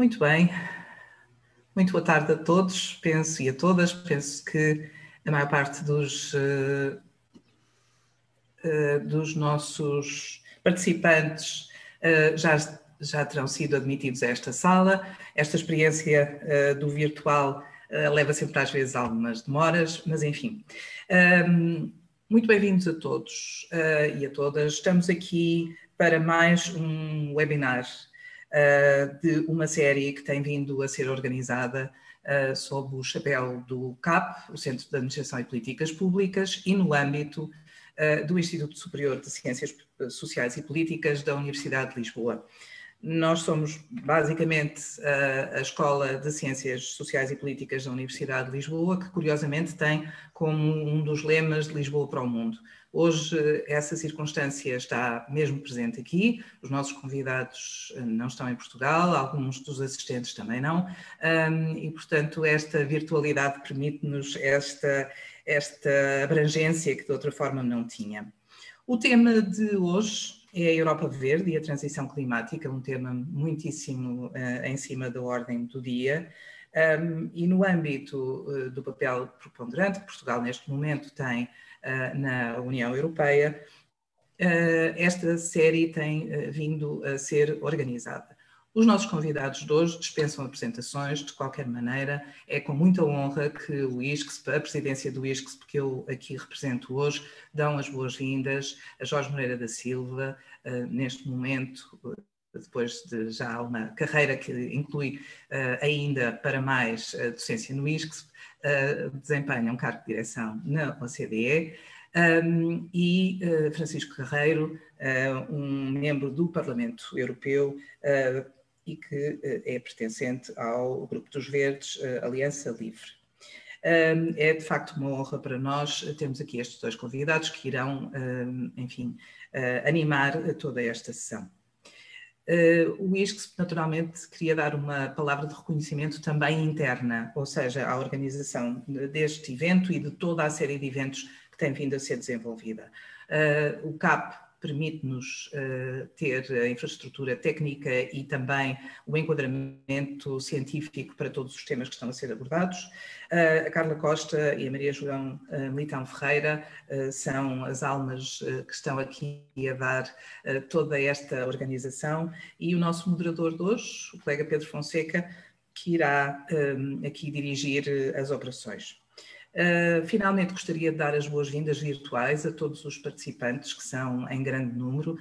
Muito bem, muito boa tarde a todos, penso, e a todas. Penso que a maior parte dos nossos participantes já terão sido admitidos a esta sala. Esta experiência do virtual leva sempre às vezes algumas demoras, mas enfim. Muito bem-vindos a todos e a todas. Estamos aqui para mais um webinar de uma série que tem vindo a ser organizada sob o chapéu do CAP, o Centro de Administração e Políticas Públicas, e no âmbito do Instituto Superior de Ciências Sociais e Políticas da Universidade de Lisboa. Nós somos basicamente a Escola de Ciências Sociais e Políticas da Universidade de Lisboa, que curiosamente tem como um dos lemas de Lisboa para o mundo. Hoje essa circunstância está mesmo presente aqui, os nossos convidados não estão em Portugal, alguns dos assistentes também não, e portanto esta virtualidade permite-nos esta abrangência que de outra forma não tinha. O tema de hoje é a Europa Verde e a transição climática, um tema muitíssimo em cima da ordem do dia, e no âmbito do papel preponderante que Portugal neste momento tem na União Europeia, esta série tem vindo a ser organizada. Os nossos convidados de hoje dispensam apresentações, de qualquer maneira, é com muita honra que o ISCSP, a presidência do ISCSP, que eu aqui represento hoje, dão as boas-vindas a Jorge Moreira da Silva, neste momento, depois de já uma carreira que inclui ainda para mais a docência no ISCSP, desempenha um cargo de direção na OCDE, e Francisco Carreiro, um membro do Parlamento Europeu e que é pertencente ao Grupo dos Verdes, Aliança Livre. É de facto uma honra para nós termos aqui estes dois convidados que irão, enfim, animar toda esta sessão. O ISCSP, naturalmente, queria dar uma palavra de reconhecimento também interna, ou seja, à organização deste evento e de toda a série de eventos que tem vindo a ser desenvolvida. O CAP permite-nos ter a infraestrutura técnica e também o enquadramento científico para todos os temas que estão a ser abordados. A Carla Costa e a Maria João Militão Ferreira são as almas que estão aqui a dar toda esta organização, e o nosso moderador de hoje, o colega Pedro Fonseca, que irá aqui dirigir as operações. Finalmente gostaria de dar as boas-vindas virtuais a todos os participantes, que são em grande número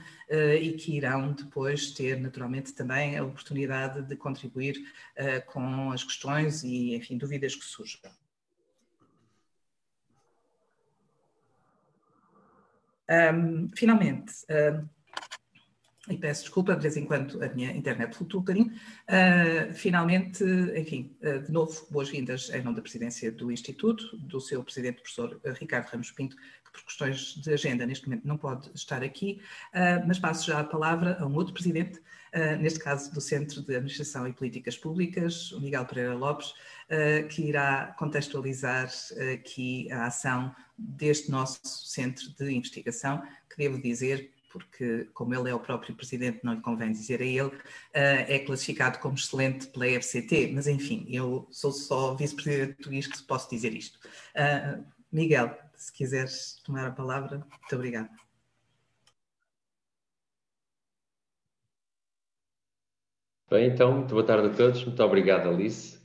e que irão depois ter naturalmente também a oportunidade de contribuir com as questões e, enfim, dúvidas que surjam. Finalmente, e peço desculpa, de vez em quando a minha internet flutua um bocadinho. Finalmente, enfim, de novo, boas-vindas em nome da presidência do Instituto, do seu presidente, professor Ricardo Ramos Pinto, que por questões de agenda neste momento não pode estar aqui, mas passo já a palavra a um outro presidente, neste caso do Centro de Administração e Políticas Públicas, o Miguel Pereira Lopes, que irá contextualizar aqui a ação deste nosso centro de investigação, que devo dizer, porque como ele é o próprio presidente, não lhe convém dizer a ele, é classificado como excelente pela FCT, mas enfim, eu sou só vice-presidente do ISCSP, posso dizer isto. Miguel, se quiseres tomar a palavra, muito obrigada. Bem, então, muito boa tarde a todos, muito obrigado, Alice.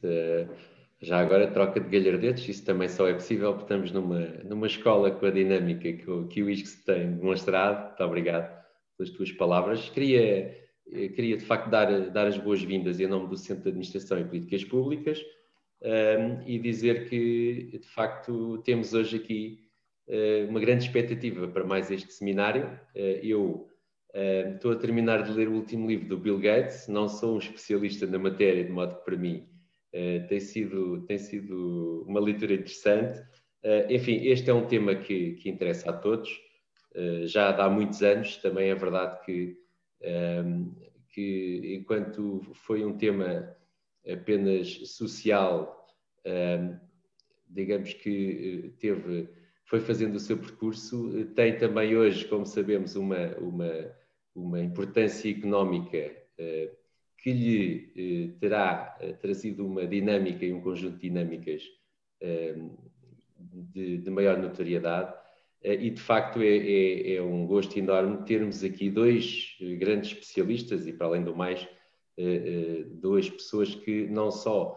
Já agora, troca de galhardetes, isso também só é possível porque estamos numa escola com a dinâmica que o ISCSP tem demonstrado. Muito obrigado pelas tuas palavras. Queria de facto dar as boas-vindas em nome do Centro de Administração e Políticas Públicas e dizer que, de facto, temos hoje aqui uma grande expectativa para mais este seminário. Eu estou a terminar de ler o último livro do Bill Gates, não sou um especialista na matéria, de modo que para mim tem sido uma leitura interessante. Enfim, este é um tema que interessa a todos, já há muitos anos. Também é verdade que enquanto foi um tema apenas social, digamos que foi fazendo o seu percurso, tem também hoje, como sabemos, uma importância económica que lhe terá trazido uma dinâmica e um conjunto de dinâmicas de maior notoriedade. E, de facto, é um gosto enorme termos aqui dois grandes especialistas e, para além do mais, duas pessoas que não só,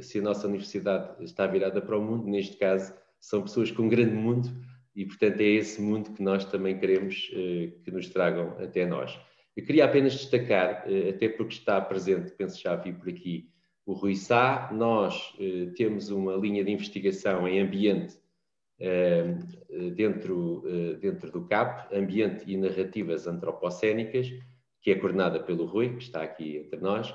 se a nossa universidade está virada para o mundo, neste caso, são pessoas com um grande mundo e, portanto, é esse mundo que nós também queremos que nos tragam até nós. Eu queria apenas destacar, até porque está presente, penso já vi por aqui, o Rui Sá. Nós temos uma linha de investigação em ambiente dentro do CAP, Ambiente e Narrativas Antropocénicas, que é coordenada pelo Rui, que está aqui entre nós,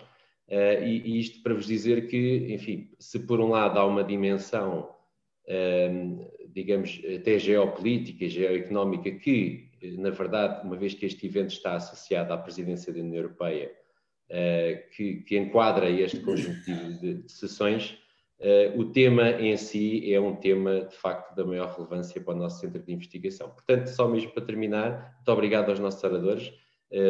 e isto para vos dizer que, enfim, se por um lado há uma dimensão, digamos, até geopolítica e geoeconómica que, na verdade, uma vez que este evento está associado à presidência da União Europeia, que enquadra este conjunto de sessões, o tema em si é um tema, de facto, da maior relevância para o nosso centro de investigação. Portanto, só mesmo para terminar, muito obrigado aos nossos oradores,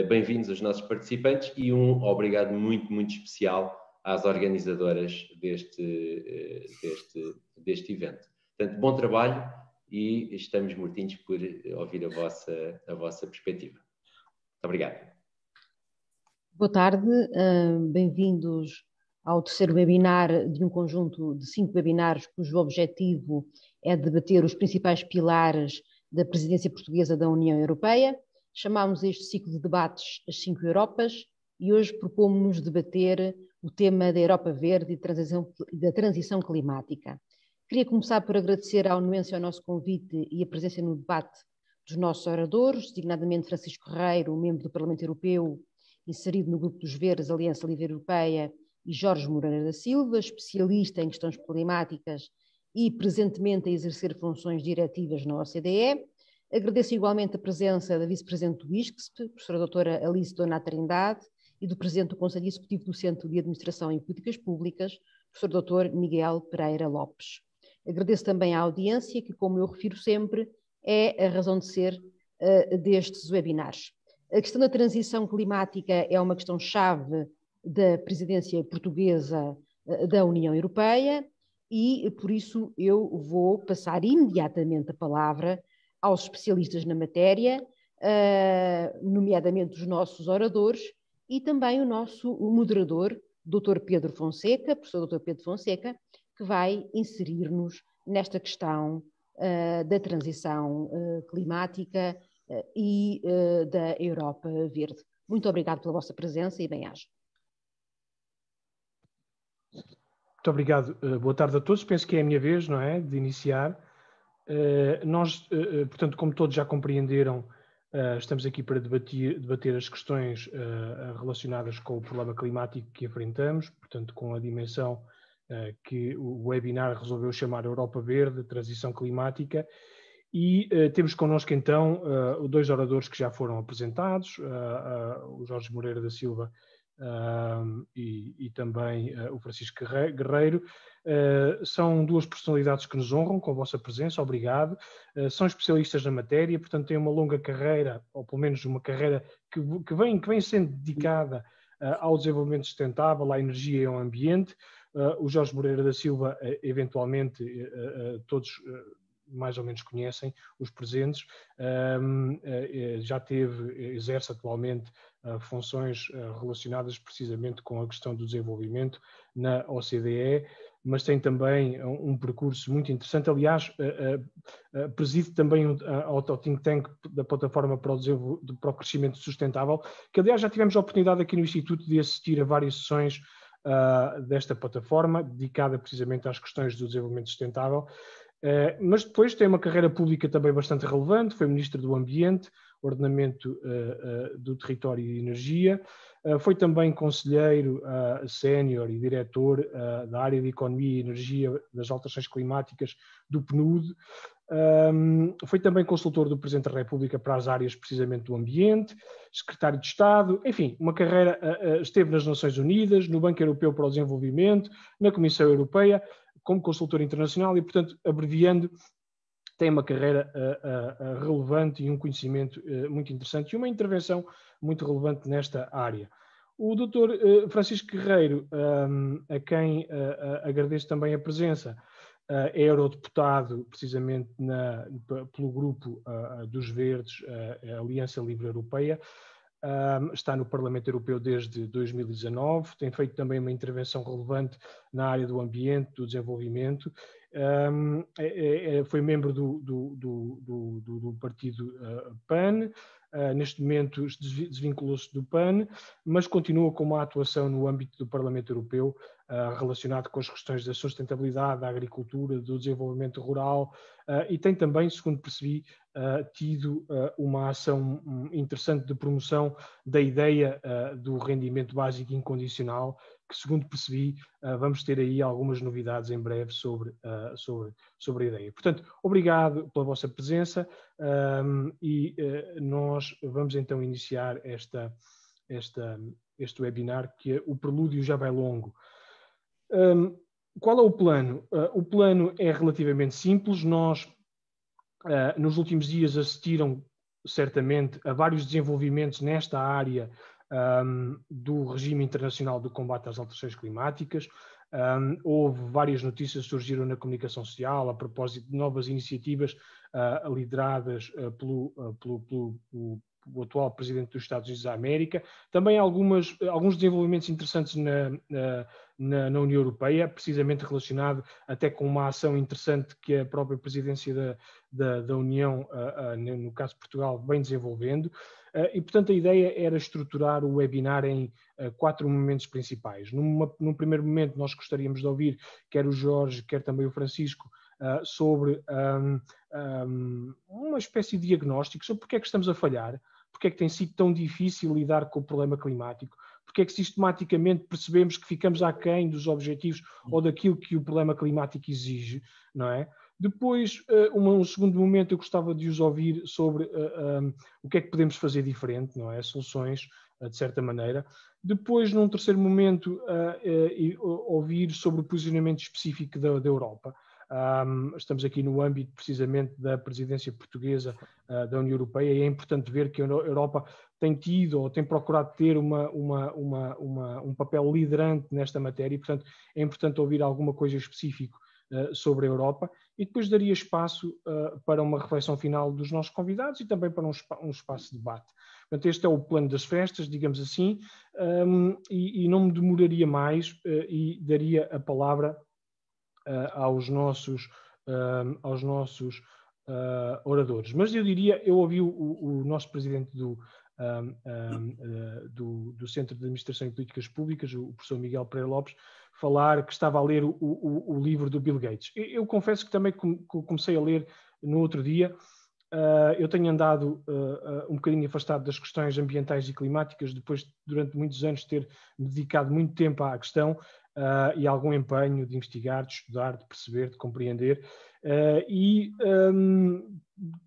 bem-vindos aos nossos participantes e um obrigado muito, muito especial às organizadoras deste evento. Portanto, bom trabalho e estamos mortinhos por ouvir a vossa perspectiva. Muito obrigado. Boa tarde, bem-vindos ao terceiro webinar de um conjunto de 5 webinários cujo objetivo é debater os principais pilares da presidência portuguesa da União Europeia. Chamámos este ciclo de debates as 5 Europas e hoje propomos-nos debater o tema da Europa Verde e da transição climática. Queria começar por agradecer à anuência ao nosso convite e a presença no debate dos nossos oradores, designadamente Francisco Guerreiro, membro do Parlamento Europeu, inserido no Grupo dos Verdes, Aliança Livre Europeia, e Jorge Moreira da Silva, especialista em questões climáticas e presentemente a exercer funções diretivas na OCDE. Agradeço igualmente a presença da vice-presidente do ISCSP, professora doutora Alice Dona Trindade, e do presidente do Conselho Executivo do Centro de Administração e Políticas Públicas, professor doutor Miguel Pereira Lopes. Agradeço também à audiência, que, como eu refiro sempre, é a razão de ser destes webinars. A questão da transição climática é uma questão-chave da presidência portuguesa da União Europeia e, por isso, eu vou passar imediatamente a palavra aos especialistas na matéria, nomeadamente os nossos oradores e também o nosso moderador, Dr. Pedro Fonseca, professor Dr. Pedro Fonseca, que vai inserir-nos nesta questão da transição climática e da Europa Verde. Muito obrigado pela vossa presença e bem-aja. Muito obrigado. Boa tarde a todos. Penso que é a minha vez, não é, de iniciar. Portanto, como todos já compreenderam, estamos aqui para debater as questões relacionadas com o problema climático que enfrentamos, portanto, com a dimensão que o webinar resolveu chamar Europa Verde, Transição Climática, e temos connosco então dois oradores que já foram apresentados, o Jorge Moreira da Silva e também o Francisco Guerreiro. São duas personalidades que nos honram com a vossa presença, obrigado. São especialistas na matéria, portanto têm uma longa carreira, ou pelo menos uma carreira que vem sendo dedicada ao desenvolvimento sustentável, à energia e ao ambiente. O Jorge Moreira da Silva, eventualmente, todos mais ou menos conhecem os presentes, exerce atualmente funções relacionadas precisamente com a questão do desenvolvimento na OCDE, mas tem também um percurso muito interessante. Aliás, preside também ao think tank da Plataforma para o Crescimento Sustentável, que aliás já tivemos a oportunidade aqui no Instituto de assistir a várias sessões desta plataforma, dedicada precisamente às questões do desenvolvimento sustentável. Mas depois tem uma carreira pública também bastante relevante, foi Ministro do Ambiente, Ordenamento do Território e Energia, foi também Conselheiro sénior e Diretor da área de Economia e Energia das Alterações Climáticas do PNUD, foi também consultor do Presidente da República para as áreas precisamente do ambiente, Secretário de Estado, enfim, uma carreira, esteve nas Nações Unidas, no Banco Europeu para o Desenvolvimento, na Comissão Europeia, como consultor internacional e, portanto, abreviando, tem uma carreira relevante e um conhecimento muito interessante e uma intervenção muito relevante nesta área. O Dr. Francisco Guerreiro, a quem agradeço também a presença, é eurodeputado precisamente pelo grupo dos Verdes, a Aliança Livre Europeia, está no Parlamento Europeu desde 2019, tem feito também uma intervenção relevante na área do ambiente, do desenvolvimento, foi membro do partido PAN, neste momento desvinculou-se do PAN, mas continua com uma atuação no âmbito do Parlamento Europeu relacionado com as questões da sustentabilidade, da agricultura, do desenvolvimento rural e tem também, segundo percebi, tido uma ação interessante de promoção da ideia do rendimento básico incondicional, que, segundo percebi, vamos ter aí algumas novidades em breve sobre a ideia. Portanto, obrigado pela vossa presença e nós vamos então iniciar este webinar, que o prelúdio já vai longo. Qual é o plano? O plano é relativamente simples. Nós, nos últimos dias, assistiram certamente a vários desenvolvimentos nesta área do regime internacional do combate às alterações climáticas. Houve várias notícias que surgiram na comunicação social a propósito de novas iniciativas lideradas pelo atual Presidente dos Estados Unidos da América. Também alguns desenvolvimentos interessantes na União Europeia, precisamente relacionado até com uma ação interessante que a própria Presidência da União, no caso de Portugal, vem desenvolvendo. E, portanto, a ideia era estruturar o webinar em 4 momentos principais. Num primeiro momento, nós gostaríamos de ouvir quer o Jorge, quer também o Francisco, sobre uma espécie de diagnóstico sobre porque é que estamos a falhar, porque é que tem sido tão difícil lidar com o problema climático, porque é que sistematicamente percebemos que ficamos aquém dos objetivos ou daquilo que o problema climático exige, não é? Depois, um segundo momento, eu gostava de os ouvir sobre o que é que podemos fazer diferente, não é? Soluções, de certa maneira. Depois, num terceiro momento, ouvir sobre o posicionamento específico da Europa. Estamos aqui no âmbito precisamente da presidência portuguesa da União Europeia e é importante ver que a Europa tem tido ou tem procurado ter um papel liderante nesta matéria e, portanto, é importante ouvir alguma coisa específica sobre a Europa e depois daria espaço para uma reflexão final dos nossos convidados e também para um espaço de debate. Portanto, este é o plano das festas, digamos assim, e não me demoraria mais e daria a palavra aos nossos oradores. Mas eu diria, eu ouvi o nosso presidente do Centro de Administração e Políticas Públicas, o professor Miguel Pereira Lopes, falar que estava a ler o livro do Bill Gates. Eu confesso que também comecei a ler no outro dia. Eu tenho andado um bocadinho afastado das questões ambientais e climáticas, depois, durante muitos anos, ter me dedicado muito tempo à questão e algum empenho de investigar, de estudar, de perceber, de compreender.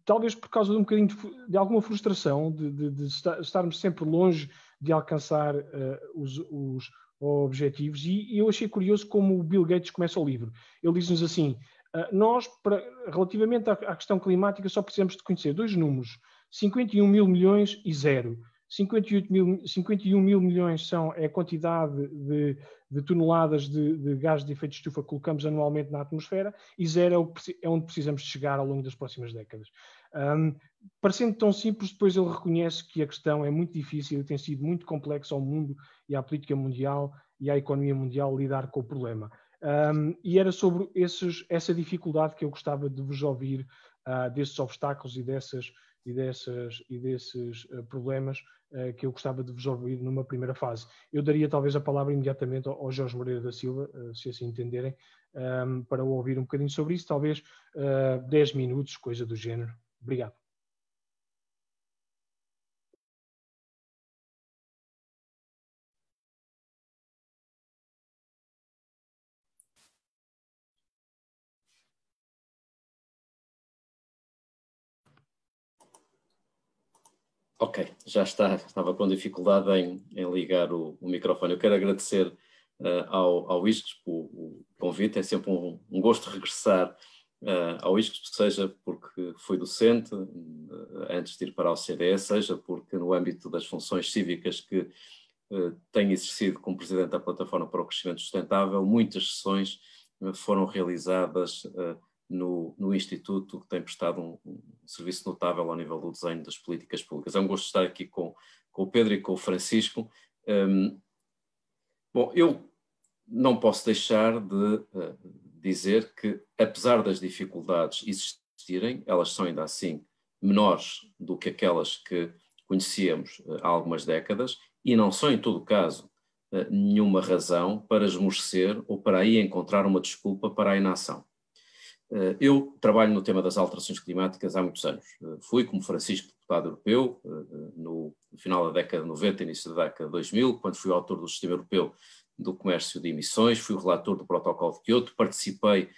Talvez por causa de um bocadinho de alguma frustração, de estarmos sempre longe de alcançar os objetivos, e eu achei curioso como o Bill Gates começa o livro. Ele diz-nos assim: nós, relativamente à questão climática, só precisamos de conhecer 2 números, 51 mil milhões e 0. 51 mil milhões é a quantidade de toneladas de gases de efeito de estufa que colocamos anualmente na atmosfera, e 0 é onde precisamos de chegar ao longo das próximas décadas. Parecendo tão simples, depois ele reconhece que a questão é muito difícil e tem sido muito complexa ao mundo e à política mundial e à economia mundial lidar com o problema. E era sobre essa dificuldade que eu gostava de vos ouvir, desses obstáculos e desses problemas que eu gostava de vos ouvir numa primeira fase. Eu daria talvez a palavra imediatamente ao Jorge Moreira da Silva, se assim entenderem, para ouvir um bocadinho sobre isso, talvez 10 minutos, coisa do género. Obrigado. Ok, já estava com dificuldade em ligar o microfone. Eu quero agradecer ao ISCSP o convite. É sempre um gosto regressar ao ISCSP, seja porque fui docente antes de ir para a OCDE, seja porque no âmbito das funções cívicas que tenho exercido como Presidente da Plataforma para o Crescimento Sustentável. Muitas sessões foram realizadas no Instituto, que tem prestado um serviço notável ao nível do desenho das políticas públicas. É um gosto de estar aqui com o Pedro e com o Francisco. Bom, eu não posso deixar de dizer que, apesar das dificuldades existirem, elas são ainda assim menores do que aquelas que conhecíamos há algumas décadas, e não são, em todo caso, nenhuma razão para esmorecer ou para aí encontrar uma desculpa para a inação. Eu trabalho no tema das alterações climáticas há muitos anos. Fui, como Francisco, deputado europeu, no final da década de 90, início da década de 2000, quando fui autor do Sistema Europeu do Comércio de Emissões, fui o relator do Protocolo de Quioto, participei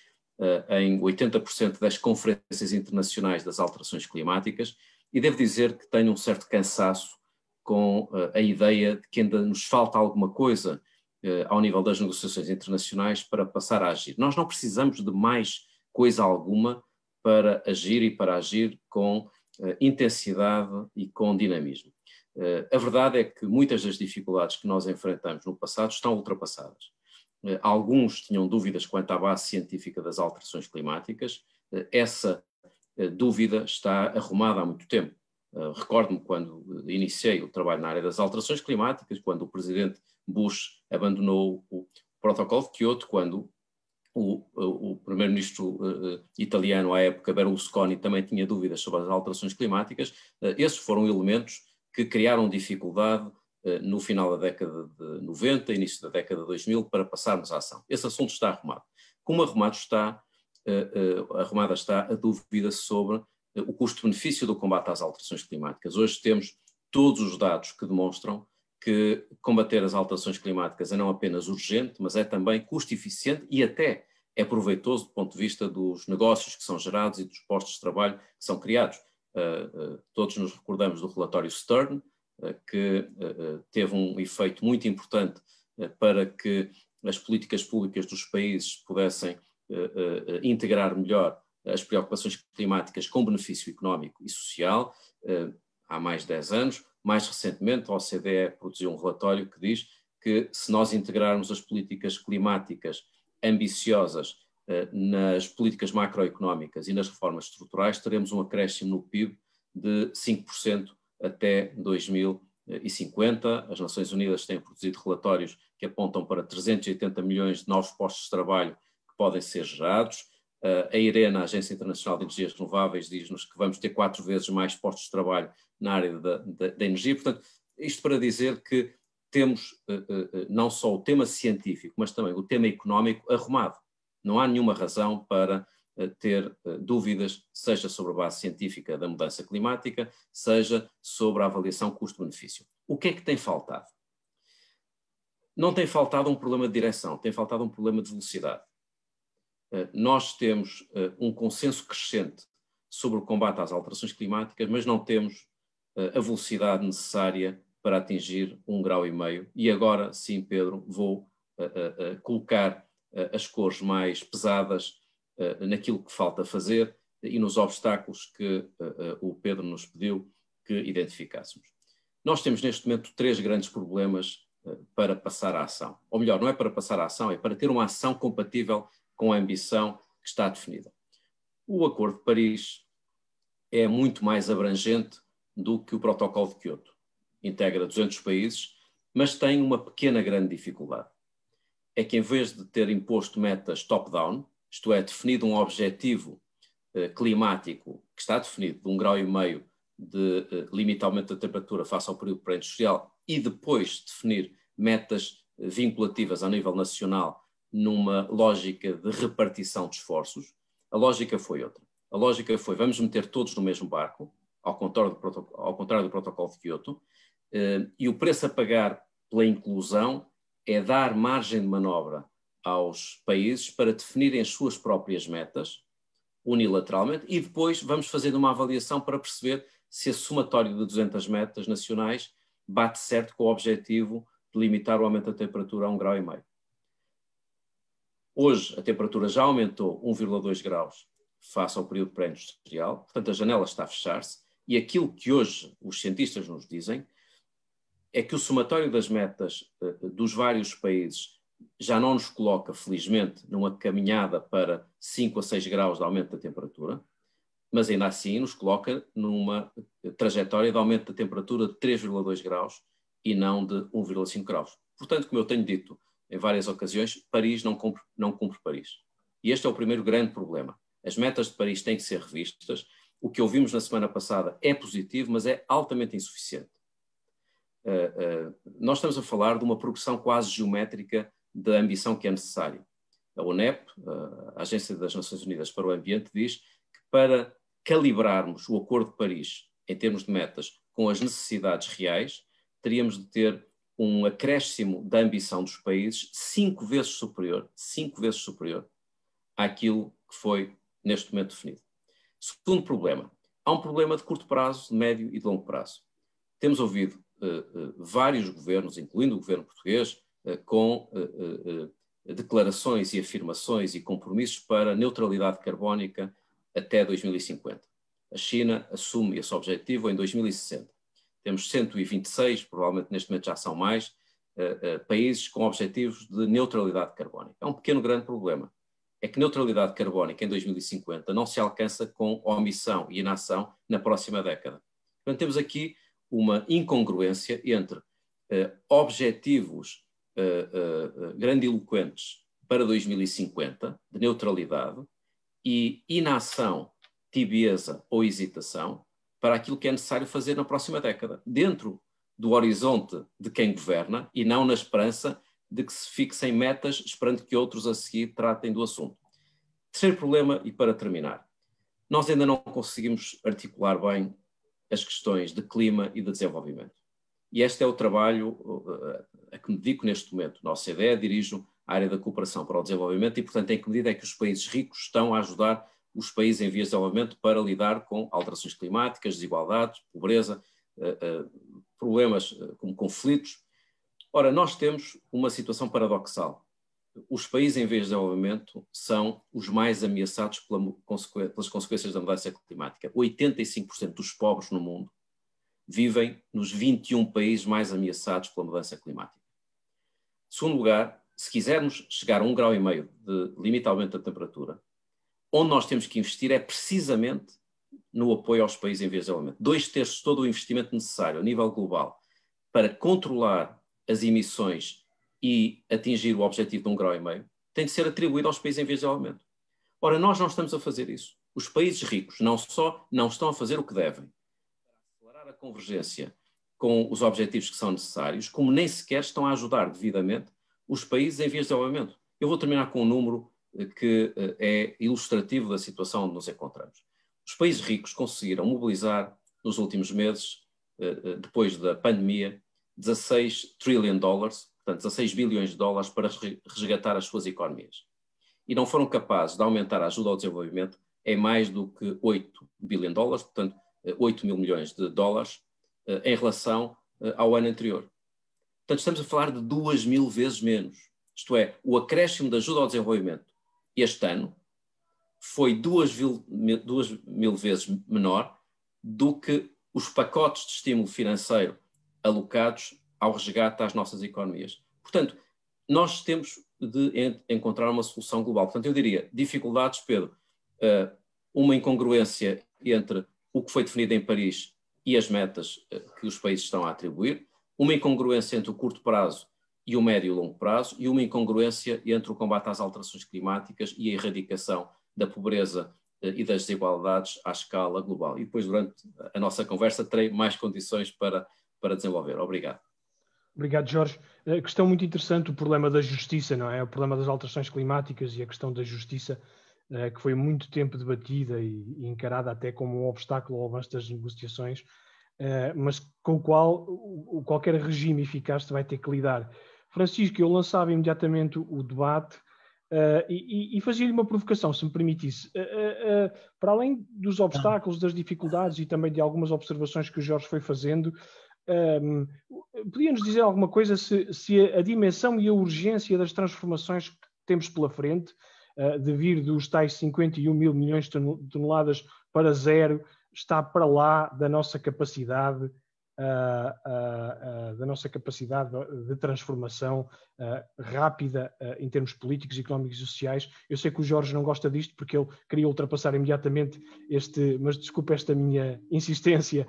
em 80% das conferências internacionais das alterações climáticas e devo dizer que tenho um certo cansaço com a ideia de que ainda nos falta alguma coisa ao nível das negociações internacionais para passar a agir. Nós não precisamos de mais coisa alguma para agir e para agir com intensidade e com dinamismo. A verdade é que muitas das dificuldades que nós enfrentamos no passado estão ultrapassadas. Alguns tinham dúvidas quanto à base científica das alterações climáticas. Essa dúvida está arrumada há muito tempo. Recordo-me quando iniciei o trabalho na área das alterações climáticas, quando o presidente Bush abandonou o Protocolo de Quioto, quando o primeiro-ministro italiano à época, Berlusconi, também tinha dúvidas sobre as alterações climáticas. Esses foram elementos que criaram dificuldade no final da década de 90, início da década de 2000, para passarmos à ação. Esse assunto está arrumado. Como arrumada está a dúvida sobre o custo-benefício do combate às alterações climáticas. Hoje temos todos os dados que demonstram que combater as alterações climáticas é não apenas urgente, mas é também custo-eficiente e até é proveitoso do ponto de vista dos negócios que são gerados e dos postos de trabalho que são criados. Todos nos recordamos do relatório Stern, que teve um efeito muito importante para que as políticas públicas dos países pudessem integrar melhor as preocupações climáticas com benefício económico e social, há mais de 10 anos. Mais recentemente, a OCDE produziu um relatório que diz que se nós integrarmos as políticas climáticas ambiciosas nas políticas macroeconómicas e nas reformas estruturais, teremos um acréscimo no PIB de 5% até 2050. As Nações Unidas têm produzido relatórios que apontam para 380 milhões de novos postos de trabalho que podem ser gerados. A IRENA, a Agência Internacional de Energias Renováveis, diz-nos que vamos ter 4 vezes mais postos de trabalho na área da energia. Portanto, isto para dizer que temos não só o tema científico, mas também o tema económico arrumado. Não há nenhuma razão para ter dúvidas, seja sobre a base científica da mudança climática, seja sobre a avaliação custo-benefício. O que é que tem faltado? Não tem faltado um problema de direção, tem faltado um problema de velocidade. Nós temos um consenso crescente sobre o combate às alterações climáticas, mas não temos a velocidade necessária para atingir 1,5 grau. E agora, sim, Pedro, vou colocar as cores mais pesadas naquilo que falta fazer e nos obstáculos que o Pedro nos pediu que identificássemos. Nós temos neste momento 3 grandes problemas para passar à ação. Ou melhor, não é para passar à ação, é para ter uma ação compatível com a ambição que está definida. O Acordo de Paris é muito mais abrangente do que o Protocolo de Quioto. Integra 200 países, mas tem uma pequena grande dificuldade. É que em vez de ter imposto metas top-down, isto é, definido um objetivo climático que está definido de 1,5 grau de limite ao aumento da temperatura face ao período pré-industrial e depois definir metas vinculativas a nível nacional numa lógica de repartição de esforços, a lógica foi outra. A lógica foi, vamos meter todos no mesmo barco, ao contrário do Protocolo de Quioto, e o preço a pagar pela inclusão é dar margem de manobra aos países para definirem as suas próprias metas, unilateralmente, e depois vamos fazer uma avaliação para perceber se a somatória de 200 metas nacionais bate certo com o objetivo de limitar o aumento da temperatura a 1,5 grau. Hoje a temperatura já aumentou 1,2 graus face ao período pré-industrial, portanto a janela está a fechar-se, e aquilo que hoje os cientistas nos dizem é que o somatório das metas dos vários países já não nos coloca, felizmente, numa caminhada para 5 a 6 graus de aumento da temperatura, mas ainda assim nos coloca numa trajetória de aumento da temperatura de 3,2 graus e não de 1,5 graus. Portanto, como eu tenho dito em várias ocasiões, Paris não cumpre Paris. E este é o primeiro grande problema. As metas de Paris têm que ser revistas. O que ouvimos na semana passada é positivo, mas é altamente insuficiente. Nós estamos a falar de uma progressão quase geométrica da ambição que é necessária. A UNEP, a Agência das Nações Unidas para o Ambiente, diz que para calibrarmos o Acordo de Paris em termos de metas com as necessidades reais, teríamos de ter um acréscimo da ambição dos países 5 vezes superior àquilo que foi neste momento definido. Segundo problema, há um problema de curto prazo, de médio e de longo prazo. Temos ouvido vários governos, incluindo o governo português, com declarações e afirmações e compromissos para neutralidade carbónica até 2050. A China assume esse objetivo em 2060. Temos 126, provavelmente neste momento já são mais, países com objetivos de neutralidade carbónica. É um pequeno grande problema. É que neutralidade carbónica em 2050 não se alcança com omissão e inação na próxima década. Portanto, temos aqui uma incongruência entre objetivos grandiloquentes para 2050, de neutralidade, e inação, tibieza ou hesitação para aquilo que é necessário fazer na próxima década, dentro do horizonte de quem governa e não na esperança de que se fixem metas esperando que outros a seguir tratem do assunto. Terceiro problema, e para terminar, nós ainda não conseguimos articular bem as questões de clima e de desenvolvimento. E este é o trabalho a que me dedico neste momento. Na OCDE dirijo a área da cooperação para o desenvolvimento e, portanto, em que medida é que os países ricos estão a ajudar os países em vias de desenvolvimento para lidar com alterações climáticas, desigualdades, pobreza, problemas como conflitos. Ora, nós temos uma situação paradoxal. Os países em vias de desenvolvimento são os mais ameaçados pelas consequências da mudança climática. 85% dos pobres no mundo vivem nos 21 países mais ameaçados pela mudança climática. Em segundo lugar, se quisermos chegar a 1,5 graus de limite de aumento da temperatura, onde nós temos que investir é precisamente no apoio aos países em vias de desenvolvimento. 2/3 de todo o investimento necessário a nível global para controlar as emissões e atingir o objetivo de 1,5 graus tem de ser atribuído aos países em vias de desenvolvimento. Ora, nós não estamos a fazer isso. Os países ricos não só não estão a fazer o que devem para acelerar a convergência com os objetivos que são necessários, como nem sequer estão a ajudar devidamente os países em vias de desenvolvimento. Eu vou terminar com um número que é ilustrativo da situação onde nos encontramos. Os países ricos conseguiram mobilizar nos últimos meses, depois da pandemia, 16 trillion dólares, portanto 16 bilhões de dólares para resgatar as suas economias. E não foram capazes de aumentar a ajuda ao desenvolvimento em mais do que 8 bilhões de dólares, portanto 8 mil milhões de dólares, em relação ao ano anterior. Portanto, estamos a falar de 2.000 vezes menos. Isto é, o acréscimo de ajuda ao desenvolvimento este ano foi 2.000 vezes menor do que os pacotes de estímulo financeiro alocados ao resgate às nossas economias. Portanto, nós temos de encontrar uma solução global. Portanto, eu diria, dificuldades, Pedro, uma incongruência entre o que foi definido em Paris e as metas que os países estão a atribuir, uma incongruência entre o curto prazo e o médio e o longo prazo, e uma incongruência entre o combate às alterações climáticas e a erradicação da pobreza e das desigualdades à escala global. E depois, durante a nossa conversa, terei mais condições para desenvolver. Obrigado. Obrigado, Jorge. A questão muito interessante, o problema da justiça, não é? O problema das alterações climáticas e a questão da justiça, que foi muito tempo debatida e encarada até como um obstáculo ao avanço das negociações, mas com o qual qualquer regime eficaz vai ter que lidar. Francisco, eu lançava imediatamente o debate e fazia-lhe uma provocação, se me permitisse. Para além dos obstáculos, das dificuldades e também de algumas observações que o Jorge foi fazendo, podia-nos dizer alguma coisa se a dimensão e a urgência das transformações que temos pela frente, de vir dos tais 51 mil milhões de toneladas para zero, está para lá da nossa capacidade da nossa capacidade de transformação rápida em termos políticos, económicos e sociais. Eu sei que o Jorge não gosta disto porque ele queria ultrapassar imediatamente mas desculpe esta minha insistência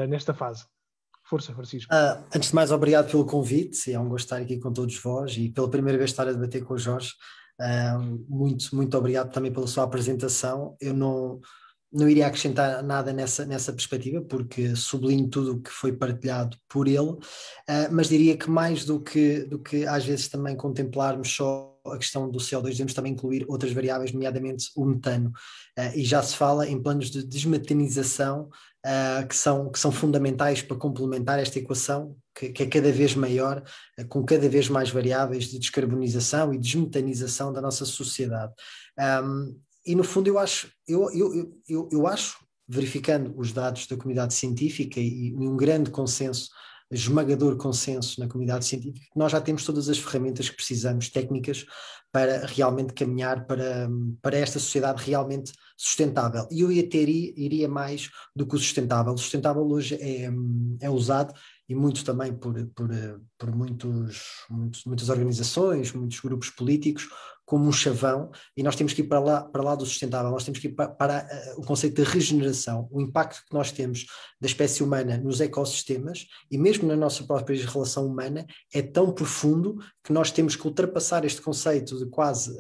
nesta fase. Força, Francisco. Antes de mais, obrigado pelo convite, é um gosto estar aqui com todos vós e pela primeira vez estar a debater com o Jorge. Muito obrigado também pela sua apresentação. Eu não iria acrescentar nada nessa perspectiva, porque sublinho tudo o que foi partilhado por ele, mas diria que mais do que às vezes também contemplarmos só a questão do CO2, devemos também incluir outras variáveis, nomeadamente o metano, e já se fala em planos de desmetanização que são fundamentais para complementar esta equação, que é cada vez maior, com cada vez mais variáveis de descarbonização e desmetanização da nossa sociedade. E no fundo eu acho, verificando os dados da comunidade científica e um grande consenso, esmagador consenso na comunidade científica, que nós já temos todas as ferramentas que precisamos, técnicas, para realmente caminhar para esta sociedade realmente sustentável. E eu iria mais do que o sustentável. O sustentável hoje é usado, e muito também por muitas organizações, muitos grupos políticos, como um chavão, e nós temos que ir para lá do sustentável, nós temos que ir para o conceito de regeneração, o impacto que nós temos da espécie humana nos ecossistemas, e mesmo na nossa própria relação humana, é tão profundo que nós temos que ultrapassar este conceito de quase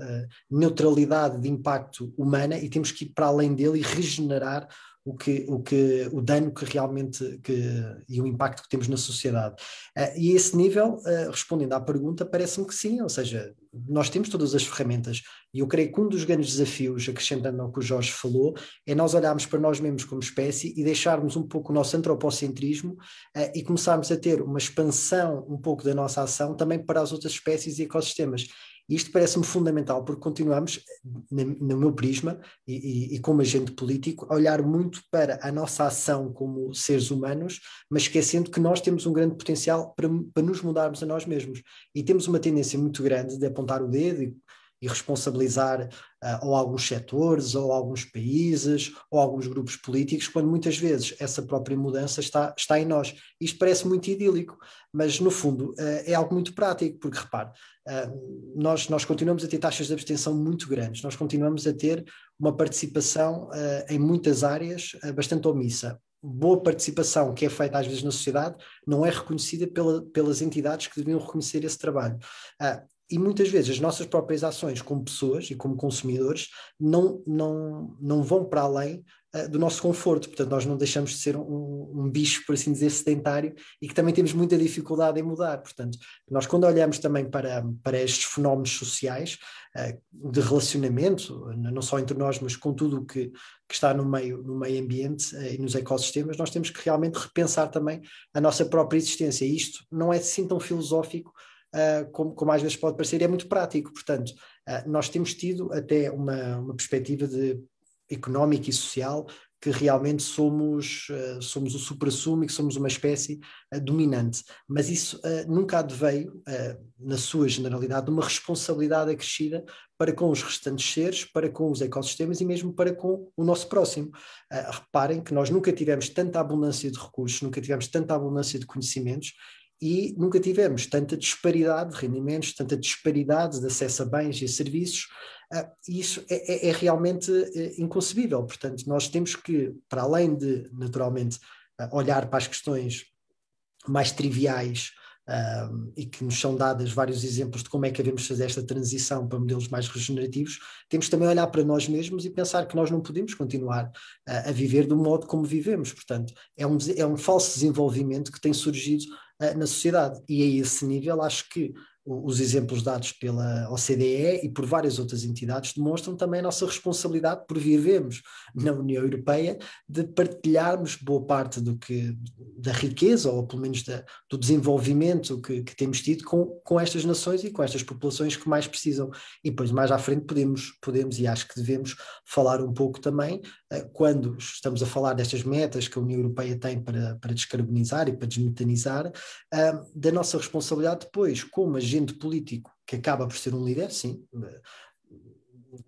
neutralidade de impacto humana, e temos que ir para além dele e regenerar o dano que realmente e o impacto que temos na sociedade. E a esse nível, respondendo à pergunta, parece-me que sim, ou seja, nós temos todas as ferramentas, e eu creio que um dos grandes desafios, acrescentando ao que o Jorge falou, é nós olharmos para nós mesmos como espécie e deixarmos um pouco o nosso antropocentrismo e começarmos a ter uma expansão um pouco da nossa ação também para as outras espécies e ecossistemas. E isto parece-me fundamental, porque continuamos, no meu prisma e como agente político, a olhar muito para a nossa ação como seres humanos, mas esquecendo que nós temos um grande potencial para nos mudarmos a nós mesmos. E temos uma tendência muito grande de apontar o dedo e responsabilizar ou alguns setores, ou alguns países, ou alguns grupos políticos, quando muitas vezes essa própria mudança está em nós. Isto parece muito idílico, mas no fundo é algo muito prático, porque repare, nós continuamos a ter taxas de abstenção muito grandes, nós continuamos a ter uma participação em muitas áreas bastante omissa. Boa participação que é feita às vezes na sociedade não é reconhecida pelas entidades que deviam reconhecer esse trabalho. E muitas vezes as nossas próprias ações como pessoas e como consumidores não vão para além do nosso conforto, portanto nós não deixamos de ser um bicho, por assim dizer, sedentário, e que também temos muita dificuldade em mudar. Portanto, nós quando olhamos também para estes fenómenos sociais de relacionamento, não só entre nós, mas com tudo o que está no meio ambiente e nos ecossistemas, nós temos que realmente repensar também a nossa própria existência. E isto não é assim tão filosófico como às vezes pode parecer, é muito prático. Portanto, nós temos tido até uma perspectiva económica e social que realmente somos o suprassumo e que somos uma espécie dominante. Mas isso nunca adveio, na sua generalidade, de uma responsabilidade acrescida para com os restantes seres, para com os ecossistemas e mesmo para com o nosso próximo. Reparem que nós nunca tivemos tanta abundância de recursos, nunca tivemos tanta abundância de conhecimentos, e nunca tivemos tanta disparidade de rendimentos, tanta disparidade de acesso a bens e a serviços. Isso é realmente inconcebível. Portanto, nós temos que, para além de, naturalmente, olhar para as questões mais triviais e que nos são dadas vários exemplos de como é que devemos fazer esta transição para modelos mais regenerativos, temos também olhar para nós mesmos e pensar que nós não podemos continuar a viver do modo como vivemos. Portanto, é um falso desenvolvimento que tem surgido na sociedade, e a esse nível acho que os exemplos dados pela OCDE e por várias outras entidades demonstram também a nossa responsabilidade por vivermos na União Europeia, de partilharmos boa parte da riqueza, ou pelo menos do desenvolvimento que temos tido com estas nações e com estas populações que mais precisam. E depois mais à frente podemos e acho que devemos falar um pouco também, quando estamos a falar destas metas que a União Europeia tem para descarbonizar e para desmetanizar, da nossa responsabilidade depois como agente político, que acaba por ser um líder, sim,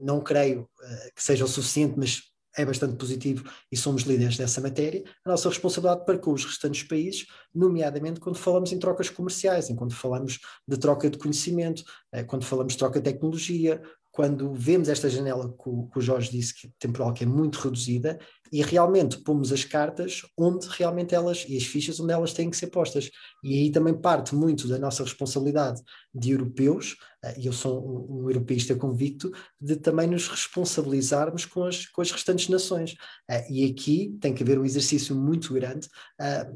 não creio que seja o suficiente, mas é bastante positivo e somos líderes nessa matéria. A nossa responsabilidade para com os restantes países, nomeadamente quando falamos em trocas comerciais, quando falamos de troca de conhecimento, quando falamos de troca de tecnologia, quando vemos esta janela que o Jorge disse, que temporal, que é muito reduzida, e realmente pomos as cartas onde realmente elas, e as fichas onde elas têm que ser postas. E aí também parte muito da nossa responsabilidade de europeus, e eu sou um europeísta convicto, de também nos responsabilizarmos com as restantes nações. E aqui tem que haver um exercício muito grande,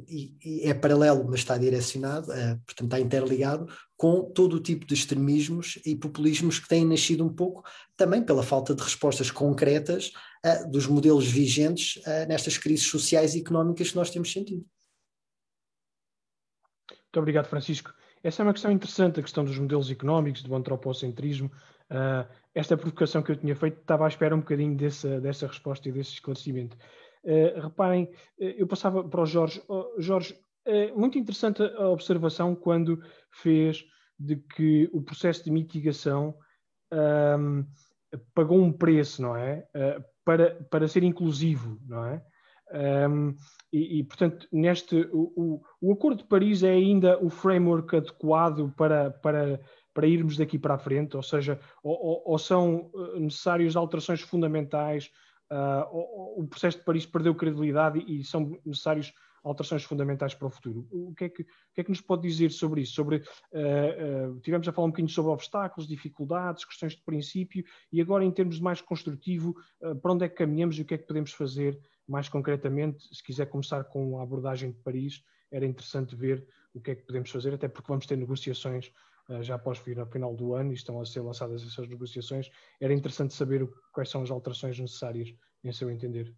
e é paralelo, mas está direcionado, portanto está interligado com todo o tipo de extremismos e populismos que têm nascido um pouco também pela falta de respostas concretas dos modelos vigentes nestas crises sociais e económicas que nós temos sentido. Muito obrigado, Francisco. Essa é uma questão interessante, a questão dos modelos económicos, do antropocentrismo. Esta provocação que eu tinha feito, estava à espera um bocadinho dessa resposta e desse esclarecimento. Reparem, eu passava para o Jorge. Jorge, muito interessante a observação quando fez de que o processo de mitigação pagou um preço, não é? Para ser inclusivo, não é? Portanto, o Acordo de Paris é ainda o framework adequado para irmos daqui para a frente, ou seja, ou são necessárias alterações fundamentais, o processo de Paris perdeu credibilidade e são necessárias alterações fundamentais para o futuro. O que é que nos pode dizer sobre isso? Tivemos a falar um bocadinho sobre obstáculos, dificuldades, questões de princípio, e agora em termos mais construtivo, para onde é que caminhamos e o que é que podemos fazer mais concretamente? Se quiser começar com a abordagem de Paris, era interessante ver o que é que podemos fazer, até porque vamos ter negociações já após vir ao final do ano e estão a ser lançadas essas negociações. Era interessante saber quais são as alterações necessárias, em seu entender.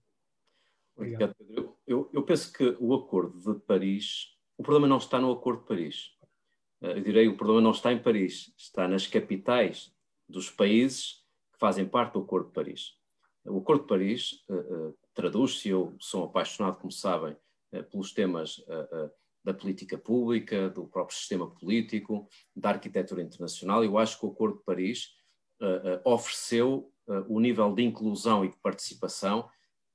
Obrigado, Pedro. Eu penso que o Acordo de Paris, o problema não está no Acordo de Paris. Eu direi o problema não está em Paris, está nas capitais dos países que fazem parte do Acordo de Paris. O Acordo de Paris traduz-se, eu sou apaixonado, como sabem, pelos temas da política pública, do próprio sistema político, da arquitetura internacional. Eu acho que o Acordo de Paris ofereceu o nível de inclusão e de participação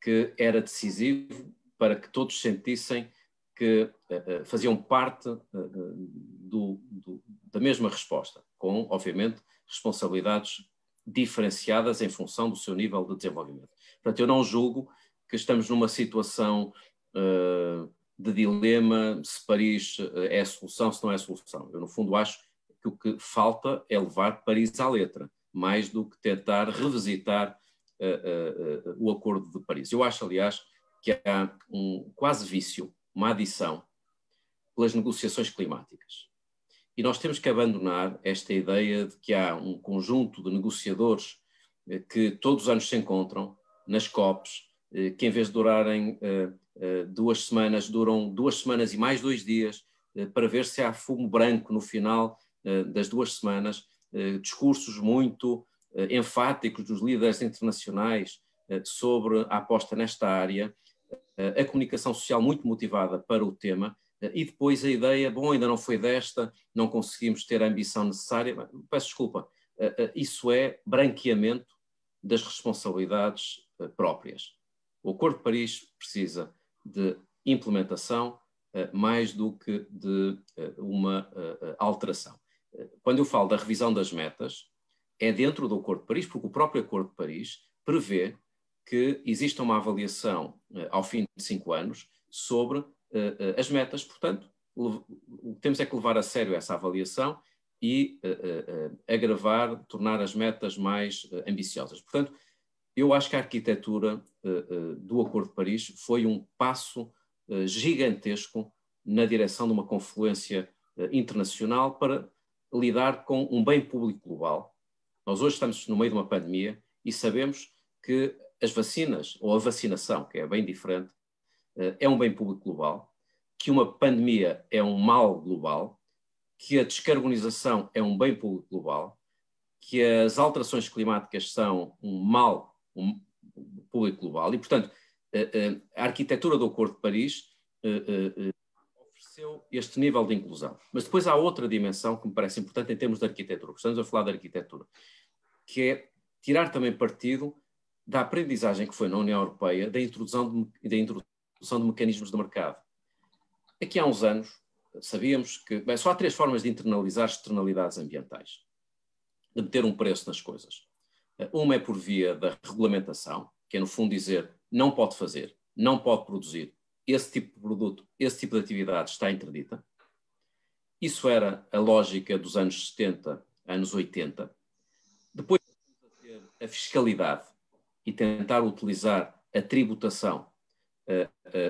que era decisivo para que todos sentissem que faziam parte da mesma resposta, com, obviamente, responsabilidades diferenciadas em função do seu nível de desenvolvimento. Portanto, eu não julgo que estamos numa situação de dilema, se Paris é a solução, se não é a solução. Eu, no fundo, acho que o que falta é levar Paris à letra, mais do que tentar revisitar o Acordo de Paris. Eu acho, aliás, que há um quase vício, uma adição pelas negociações climáticas. E nós temos que abandonar esta ideia de que há um conjunto de negociadores que todos os anos se encontram nas COPs, que em vez de durarem 2 semanas, duram 2 semanas e mais 2 dias, para ver se há fumo branco no final das 2 semanas, discursos muito enfáticos dos líderes internacionais sobre a aposta nesta área, a comunicação social muito motivada para o tema, e depois a ideia, bom, ainda não foi desta, não conseguimos ter a ambição necessária. Peço desculpa, isso é branqueamento das responsabilidades próprias. O Acordo de Paris precisa de implementação mais do que de uma alteração. Quando eu falo da revisão das metas, é dentro do Acordo de Paris, porque o próprio Acordo de Paris prevê que exista uma avaliação ao fim de 5 anos sobre as metas. Portanto, temos é que levar a sério essa avaliação e agravar, tornar as metas mais ambiciosas. Portanto, eu acho que a arquitetura do Acordo de Paris foi um passo gigantesco na direção de uma confluência internacional para lidar com um bem público global. Nós hoje estamos no meio de uma pandemia e sabemos que as vacinas, ou a vacinação, que é bem diferente, é um bem público global, que uma pandemia é um mal global, que a descarbonização é um bem público global, que as alterações climáticas são um mal público global e, portanto, a arquitetura do Acordo de Paris ofereceu este nível de inclusão. Mas depois há outra dimensão que me parece importante em termos de arquitetura, estamos a falar de arquitetura, que é tirar também partido da aprendizagem que foi na União Europeia da introdução de mecanismos de mercado. Aqui há uns anos sabíamos que só há 3 formas de internalizar externalidades ambientais, de meter um preço nas coisas. Uma é por via da regulamentação, que é no fundo dizer não pode fazer, não pode produzir esse tipo de produto, esse tipo de atividade está interdita. Isso era a lógica dos anos 70, anos 80. Depois a fiscalidade e tentar utilizar a tributação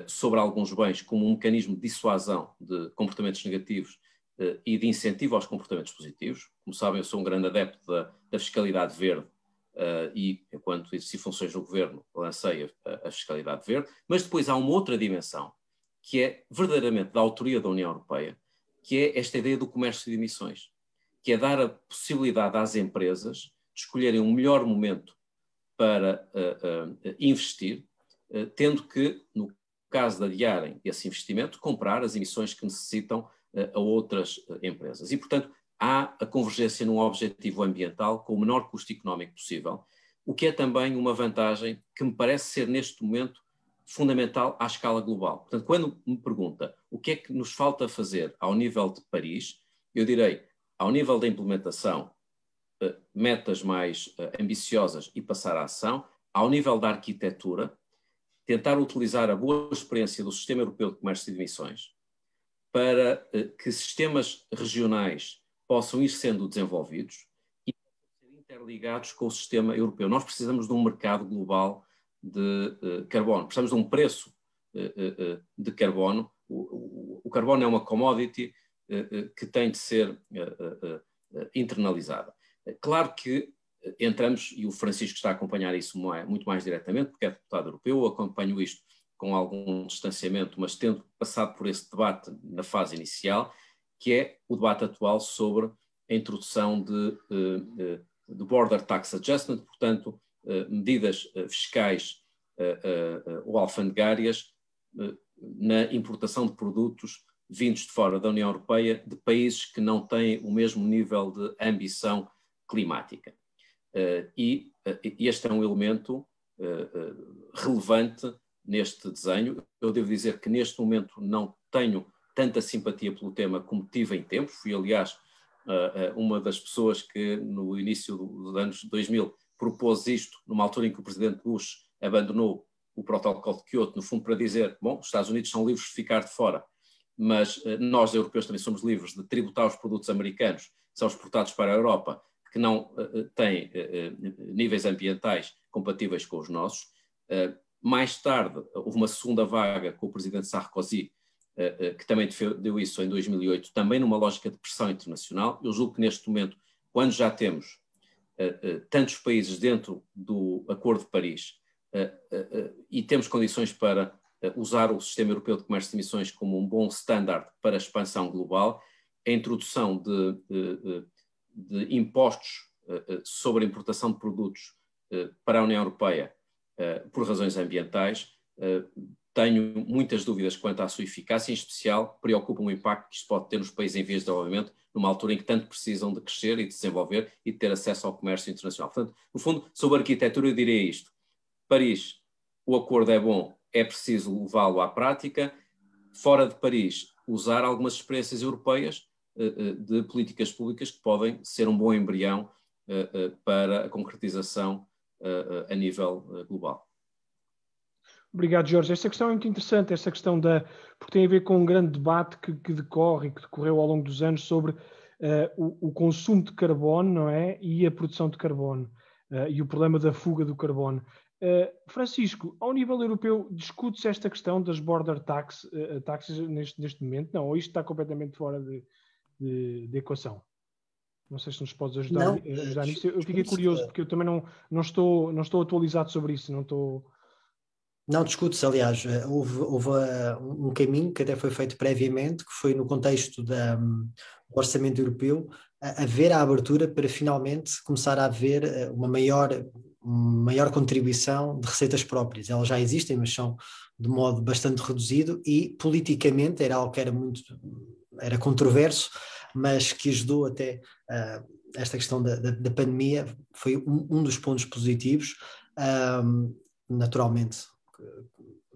sobre alguns bens como um mecanismo de dissuasão de comportamentos negativos e de incentivo aos comportamentos positivos. Como sabem, eu sou um grande adepto da fiscalidade verde e, enquanto exerci funções no governo, lancei a fiscalidade verde. Mas depois há uma outra dimensão, que é verdadeiramente da autoria da União Europeia, que é esta ideia do comércio de emissões, que é dar a possibilidade às empresas de escolherem um melhor momento para investir, tendo que, no caso de adiarem esse investimento, comprar as emissões que necessitam a outras empresas. E, portanto, há a convergência num objetivo ambiental com o menor custo económico possível, o que é também uma vantagem que me parece ser, neste momento, fundamental à escala global. Portanto, quando me pergunta o que é que nos falta fazer ao nível de Paris, eu direi, ao nível da implementação, metas mais ambiciosas e passar à ação, ao nível da arquitetura, tentar utilizar a boa experiência do Sistema Europeu de Comércio de Emissões para que sistemas regionais possam ir sendo desenvolvidos e ser interligados com o sistema europeu. Nós precisamos de um mercado global de carbono, precisamos de um preço de carbono. O carbono é uma commodity que tem de ser internalizada. Claro que entramos, e o Francisco está a acompanhar isso muito mais diretamente, porque é deputado europeu, eu acompanho isto com algum distanciamento, mas tendo passado por esse debate na fase inicial, que é o debate atual sobre a introdução de border tax adjustment, portanto, medidas fiscais ou alfandegárias na importação de produtos vindos de fora da União Europeia, de países que não têm o mesmo nível de ambição climática. E este é um elemento relevante neste desenho. Eu devo dizer que neste momento não tenho tanta simpatia pelo tema como tive em tempo. Fui, aliás, uma das pessoas que no início dos anos 2000 propôs isto, numa altura em que o presidente Bush abandonou o protocolo de Kyoto, no fundo para dizer, bom, os Estados Unidos são livres de ficar de fora, mas nós, europeus, também somos livres de tributar os produtos americanos que são exportados para a Europa, que não têm níveis ambientais compatíveis com os nossos. Mais tarde, houve uma segunda vaga com o presidente Sarkozy, que também deu isso em 2008, também numa lógica de pressão internacional. Eu julgo que neste momento, quando já temos tantos países dentro do Acordo de Paris e temos condições para usar o Sistema Europeu de Comércio de Emissões como um bom standard para a expansão global, a introdução de impostos sobre a importação de produtos para a União Europeia por razões ambientais, tenho muitas dúvidas quanto à sua eficácia, em especial preocupa-me o impacto que isto pode ter nos países em vias de desenvolvimento, numa altura em que tanto precisam de crescer e de desenvolver e de ter acesso ao comércio internacional. Portanto, no fundo, sobre a arquitetura eu diria isto. Paris, o acordo é bom, é preciso levá-lo à prática. Fora de Paris, usar algumas experiências europeias de políticas públicas que podem ser um bom embrião para a concretização a nível global. Obrigado, Jorge. Esta questão é muito interessante, esta questão porque tem a ver com um grande debate que decorre e que decorreu ao longo dos anos sobre o consumo de carbono, não é? E a produção de carbono e o problema da fuga do carbono. Francisco, ao nível europeu, discute-se esta questão das border taxes neste momento? Não, ou isto está completamente fora de equação? Não sei se nos podes ajudar nisso. Eu fiquei curioso, porque eu também não estou atualizado sobre isso, não estou... Não discute-se, aliás, houve um caminho que até foi feito previamente, que foi no contexto do orçamento europeu, haver a abertura para finalmente começar a haver uma maior contribuição de receitas próprias. Elas já existem, mas são de modo bastante reduzido e politicamente era algo que era controverso, mas que ajudou até esta questão da pandemia, foi um dos pontos positivos. naturalmente,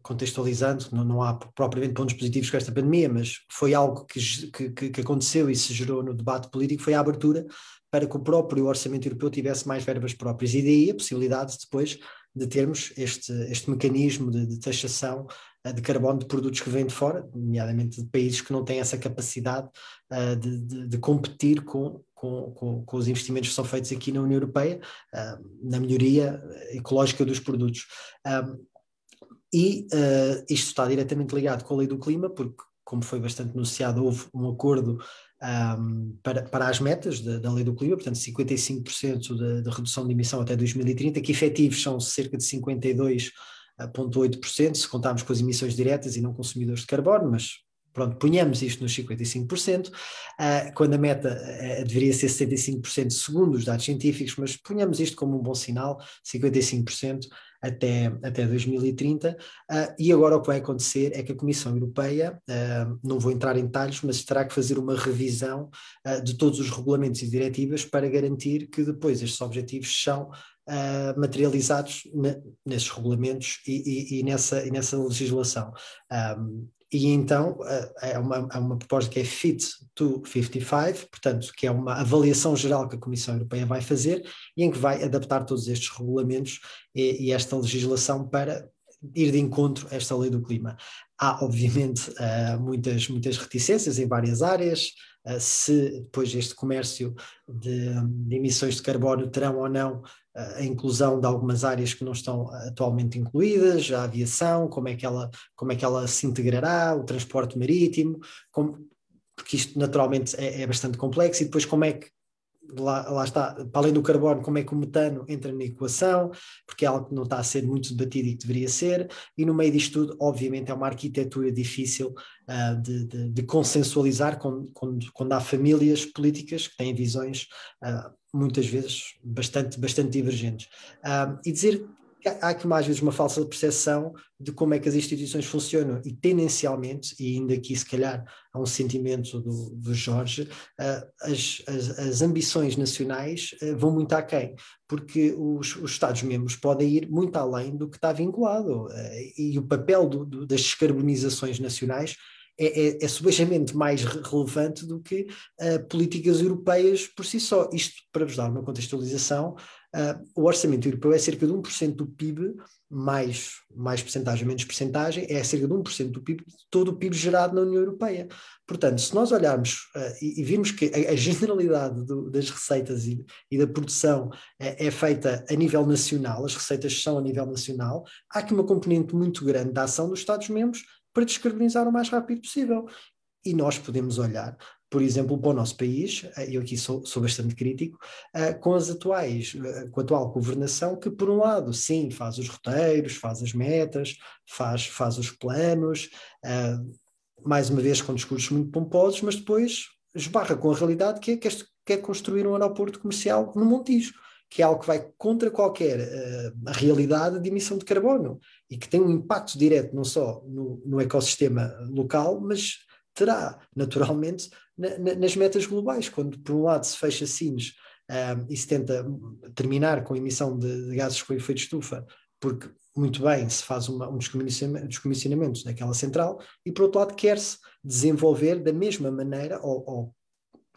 contextualizando, não há propriamente pontos positivos com esta pandemia, mas foi algo que aconteceu e se gerou no debate político, foi a abertura para que o próprio orçamento europeu tivesse mais verbas próprias, e daí a possibilidade depois de termos este mecanismo de taxação de carbono de produtos que vêm de fora, nomeadamente de países que não têm essa capacidade de competir com os investimentos que são feitos aqui na União Europeia, na melhoria ecológica dos produtos. Isto está diretamente ligado com a lei do clima, porque, como foi bastante anunciado, houve um acordo para as metas da lei do clima, portanto 55% de redução de emissão até 2030, que efetivos são cerca de 52,8%, se contarmos com as emissões diretas e não consumidores de carbono, mas pronto, ponhamos isto nos 55%, quando a meta deveria ser 75% segundo os dados científicos, mas ponhamos isto como um bom sinal, 55% até 2030, e agora o que vai acontecer é que a Comissão Europeia, não vou entrar em detalhes, mas terá que fazer uma revisão de todos os regulamentos e diretivas para garantir que depois estes objetivos são materializados nesses regulamentos e nessa legislação. E então é uma proposta que é Fit to 55, portanto, que é uma avaliação geral que a Comissão Europeia vai fazer e em que vai adaptar todos estes regulamentos e esta legislação para ir de encontro a esta lei do clima. Há, obviamente, muitas reticências em várias áreas, se depois este comércio de emissões de carbono terão ou não a inclusão de algumas áreas que não estão atualmente incluídas, a aviação, como é que ela se integrará, o transporte marítimo, porque isto naturalmente é bastante complexo, e depois como é que, lá está, para além do carbono, como é que o metano entra na equação, porque é algo que não está a ser muito debatido e que deveria ser, e no meio disto tudo, obviamente, é uma arquitetura difícil de consensualizar quando há famílias políticas que têm visões muitas vezes bastante divergentes. E dizer que há aqui mais vezes uma falsa percepção de como é que as instituições funcionam, e tendencialmente, e ainda aqui se calhar há um sentimento do Jorge, as ambições nacionais vão muito aquém, porque os Estados-membros podem ir muito além do que está vinculado, e o papel das descarbonizações nacionais é subejamente mais relevante do que políticas europeias por si só. Isto, para vos dar uma contextualização, o orçamento europeu é cerca de 1% do PIB, mais percentagem, menos percentagem, é cerca de 1% do PIB, de todo o PIB gerado na União Europeia. Portanto, se nós olharmos e virmos que a generalidade das receitas e da produção é feita a nível nacional, as receitas são a nível nacional, há aqui uma componente muito grande da ação dos Estados-membros para descarbonizar o mais rápido possível. E nós podemos olhar, por exemplo, para o nosso país, eu aqui sou bastante crítico, com a atual governação, que por um lado, sim, faz os roteiros, faz as metas, faz os planos, mais uma vez com discursos muito pomposos, mas depois esbarra com a realidade que quer construir um aeroporto comercial no Montijo, que é algo que vai contra qualquer realidade de emissão de carbono e que tem um impacto direto não só no ecossistema local, mas terá naturalmente nas metas globais, quando por um lado se fecha Sines e se tenta terminar com a emissão de gases com efeito de estufa, porque muito bem se faz um descomissionamento daquela central, e por outro lado quer-se desenvolver da mesma maneira, ou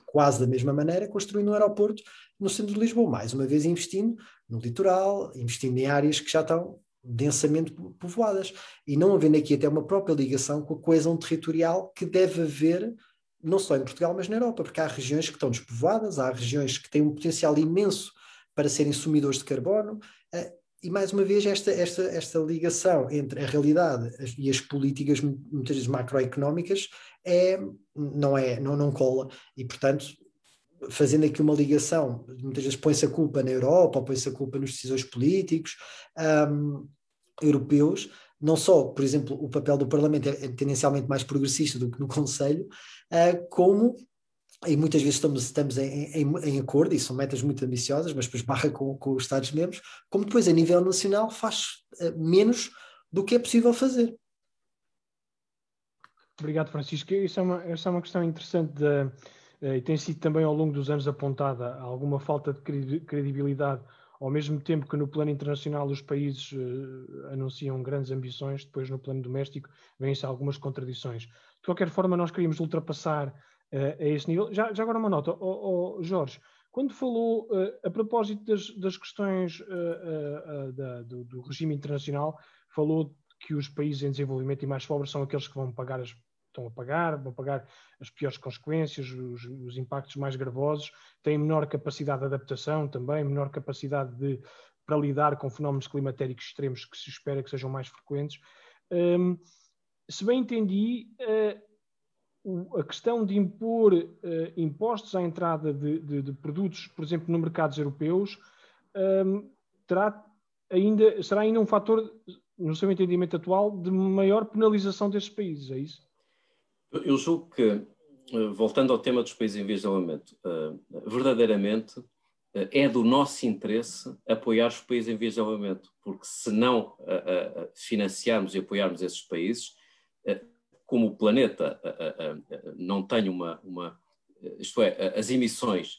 quase da mesma maneira, construindo um aeroporto no centro de Lisboa, mais uma vez investindo no litoral, investindo em áreas que já estão densamente povoadas, e não havendo aqui até uma própria ligação com a coesão territorial que deve haver, não só em Portugal, mas na Europa, porque há regiões que estão despovoadas, há regiões que têm um potencial imenso para serem sumidores de carbono, e mais uma vez esta ligação entre a realidade e as políticas, muitas vezes macroeconómicas, não cola, e portanto, fazendo aqui uma ligação, muitas vezes põe-se a culpa na Europa, ou põe-se a culpa nos decisores políticos europeus, não só, por exemplo, o papel do Parlamento é tendencialmente mais progressista do que no Conselho, como, e muitas vezes estamos em acordo, e são metas muito ambiciosas, mas depois barra com os Estados-membros, como depois a nível nacional faz menos do que é possível fazer. Obrigado, Francisco. Essa é uma questão interessante e tem sido também ao longo dos anos apontada alguma falta de credibilidade ao mesmo tempo que no plano internacional os países anunciam grandes ambições, depois no plano doméstico vêm-se algumas contradições. De qualquer forma, nós queríamos ultrapassar a esse nível. Já agora uma nota, Jorge, quando falou a propósito das questões do regime internacional, falou que os países em desenvolvimento e mais pobres são aqueles que vão pagar vão pagar as piores consequências, os impactos mais gravosos, têm menor capacidade de adaptação também, menor capacidade para lidar com fenómenos climatéricos extremos que se espera que sejam mais frequentes. Se bem entendi, a questão de impor impostos à entrada de produtos, por exemplo, no mercados europeus, será ainda um fator, no seu entendimento atual, de maior penalização destes países, é isso? Eu julgo que, voltando ao tema dos países em vias de desenvolvimento, verdadeiramente é do nosso interesse apoiar os países em vias de desenvolvimento, porque se não financiarmos e apoiarmos esses países, como o planeta não tem isto é, as emissões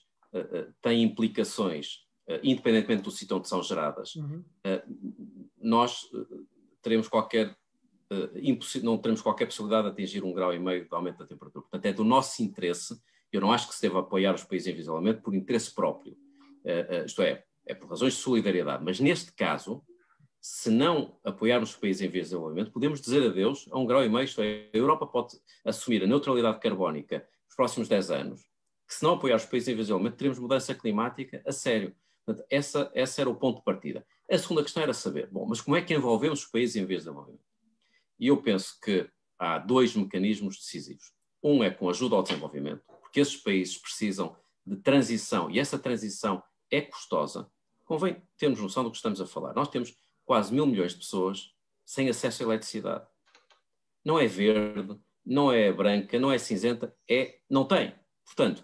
têm implicações, independentemente do sítio onde são geradas, nós não teremos qualquer possibilidade de atingir 1,5 graus de aumento da temperatura. Portanto, é do nosso interesse. Eu não acho que se deva apoiar os países em vias de desenvolvimento por interesse próprio. Isto é por razões de solidariedade. Mas neste caso, se não apoiarmos os países em vias de desenvolvimento, podemos dizer adeus a 1,5 graus. Isto é, a Europa pode assumir a neutralidade carbónica nos próximos 10 anos, que se não apoiar os países em vias de desenvolvimento, teremos mudança climática a sério. Portanto, esse era o ponto de partida. A segunda questão era saber, mas como é que envolvemos os países em vias de desenvolvimento? E eu penso que há 2 mecanismos decisivos. Um é com ajuda ao desenvolvimento, porque esses países precisam de transição, e essa transição é custosa. Convém termos noção do que estamos a falar. Nós temos quase 1.000 milhões de pessoas sem acesso à eletricidade. Não é verde, não é branca, não é cinzenta, não tem. Portanto,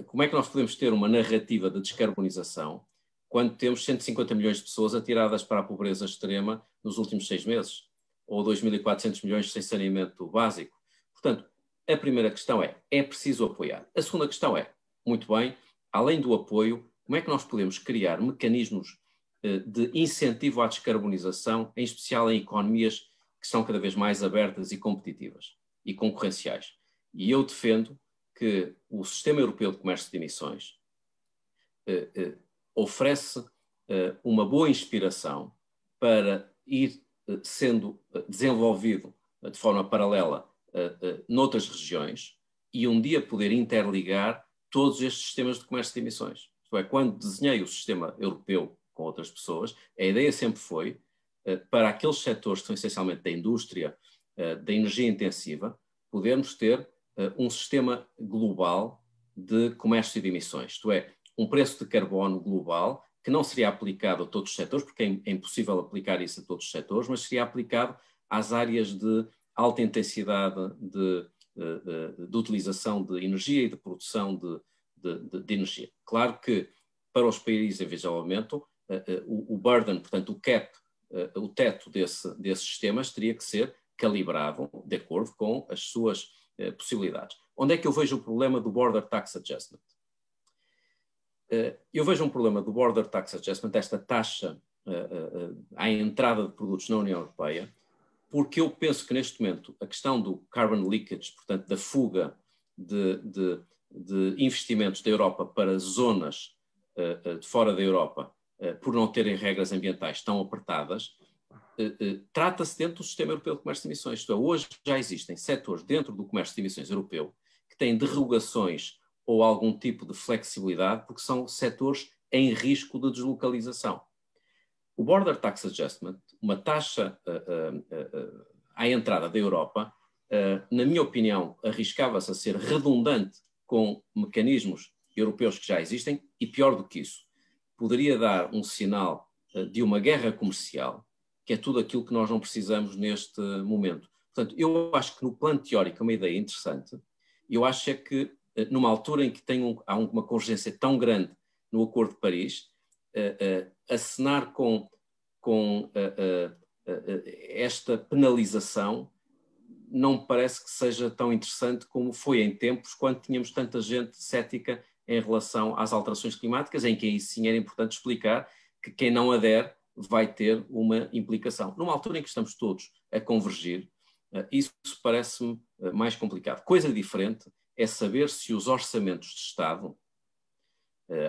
como é que nós podemos ter uma narrativa de descarbonização quando temos 150 milhões de pessoas atiradas para a pobreza extrema nos últimos 6 meses? Ou 2.400 milhões sem saneamento básico? Portanto, a primeira questão é preciso apoiar. A segunda questão muito bem, além do apoio, como é que nós podemos criar mecanismos de incentivo à descarbonização, em especial em economias que são cada vez mais abertas e competitivas e concorrenciais? E eu defendo que o Sistema Europeu de Comércio de Emissões oferece uma boa inspiração para ir sendo desenvolvido de forma paralela noutras regiões e um dia poder interligar todos estes sistemas de comércio de emissões. Isto é, quando desenhei o sistema europeu com outras pessoas, a ideia sempre foi, para aqueles setores que são essencialmente da indústria, da energia intensiva, podermos ter um sistema global de comércio de emissões. Isto é, um preço de carbono global que não seria aplicado a todos os setores, porque é impossível aplicar isso a todos os setores, mas seria aplicado às áreas de alta intensidade de utilização de energia e de produção de energia. Claro que para os países em desenvolvimento, o burden, portanto o cap, o teto desses sistemas teria que ser calibrado de acordo com as suas possibilidades. Onde é que eu vejo o problema do Border Tax Adjustment? Eu vejo um problema do Border Tax Adjustment, esta taxa à entrada de produtos na União Europeia, porque eu penso que neste momento a questão do carbon leakage, portanto da fuga de investimentos da Europa para zonas de fora da Europa, por não terem regras ambientais tão apertadas, trata-se dentro do Sistema Europeu de Comércio de Emissões. Isto é, hoje já existem setores dentro do comércio de emissões europeu que têm derrogações ou algum tipo de flexibilidade, porque são setores em risco de deslocalização. O Border Tax Adjustment, uma taxa à entrada da Europa, na minha opinião, arriscava-se a ser redundante com mecanismos europeus que já existem e, pior do que isso, poderia dar um sinal de uma guerra comercial, que é tudo aquilo que nós não precisamos neste momento. Portanto, eu acho que no plano teórico é uma ideia interessante. Eu acho é que numa altura em que há uma convergência tão grande no Acordo de Paris, acenar com esta penalização não me parece que seja tão interessante como foi em tempos, quando tínhamos tanta gente cética em relação às alterações climáticas, em que aí sim era importante explicar que quem não adere vai ter uma implicação. Numa altura em que estamos todos a convergir, isso parece-me mais complicado. Coisa diferente é saber se os orçamentos de Estado,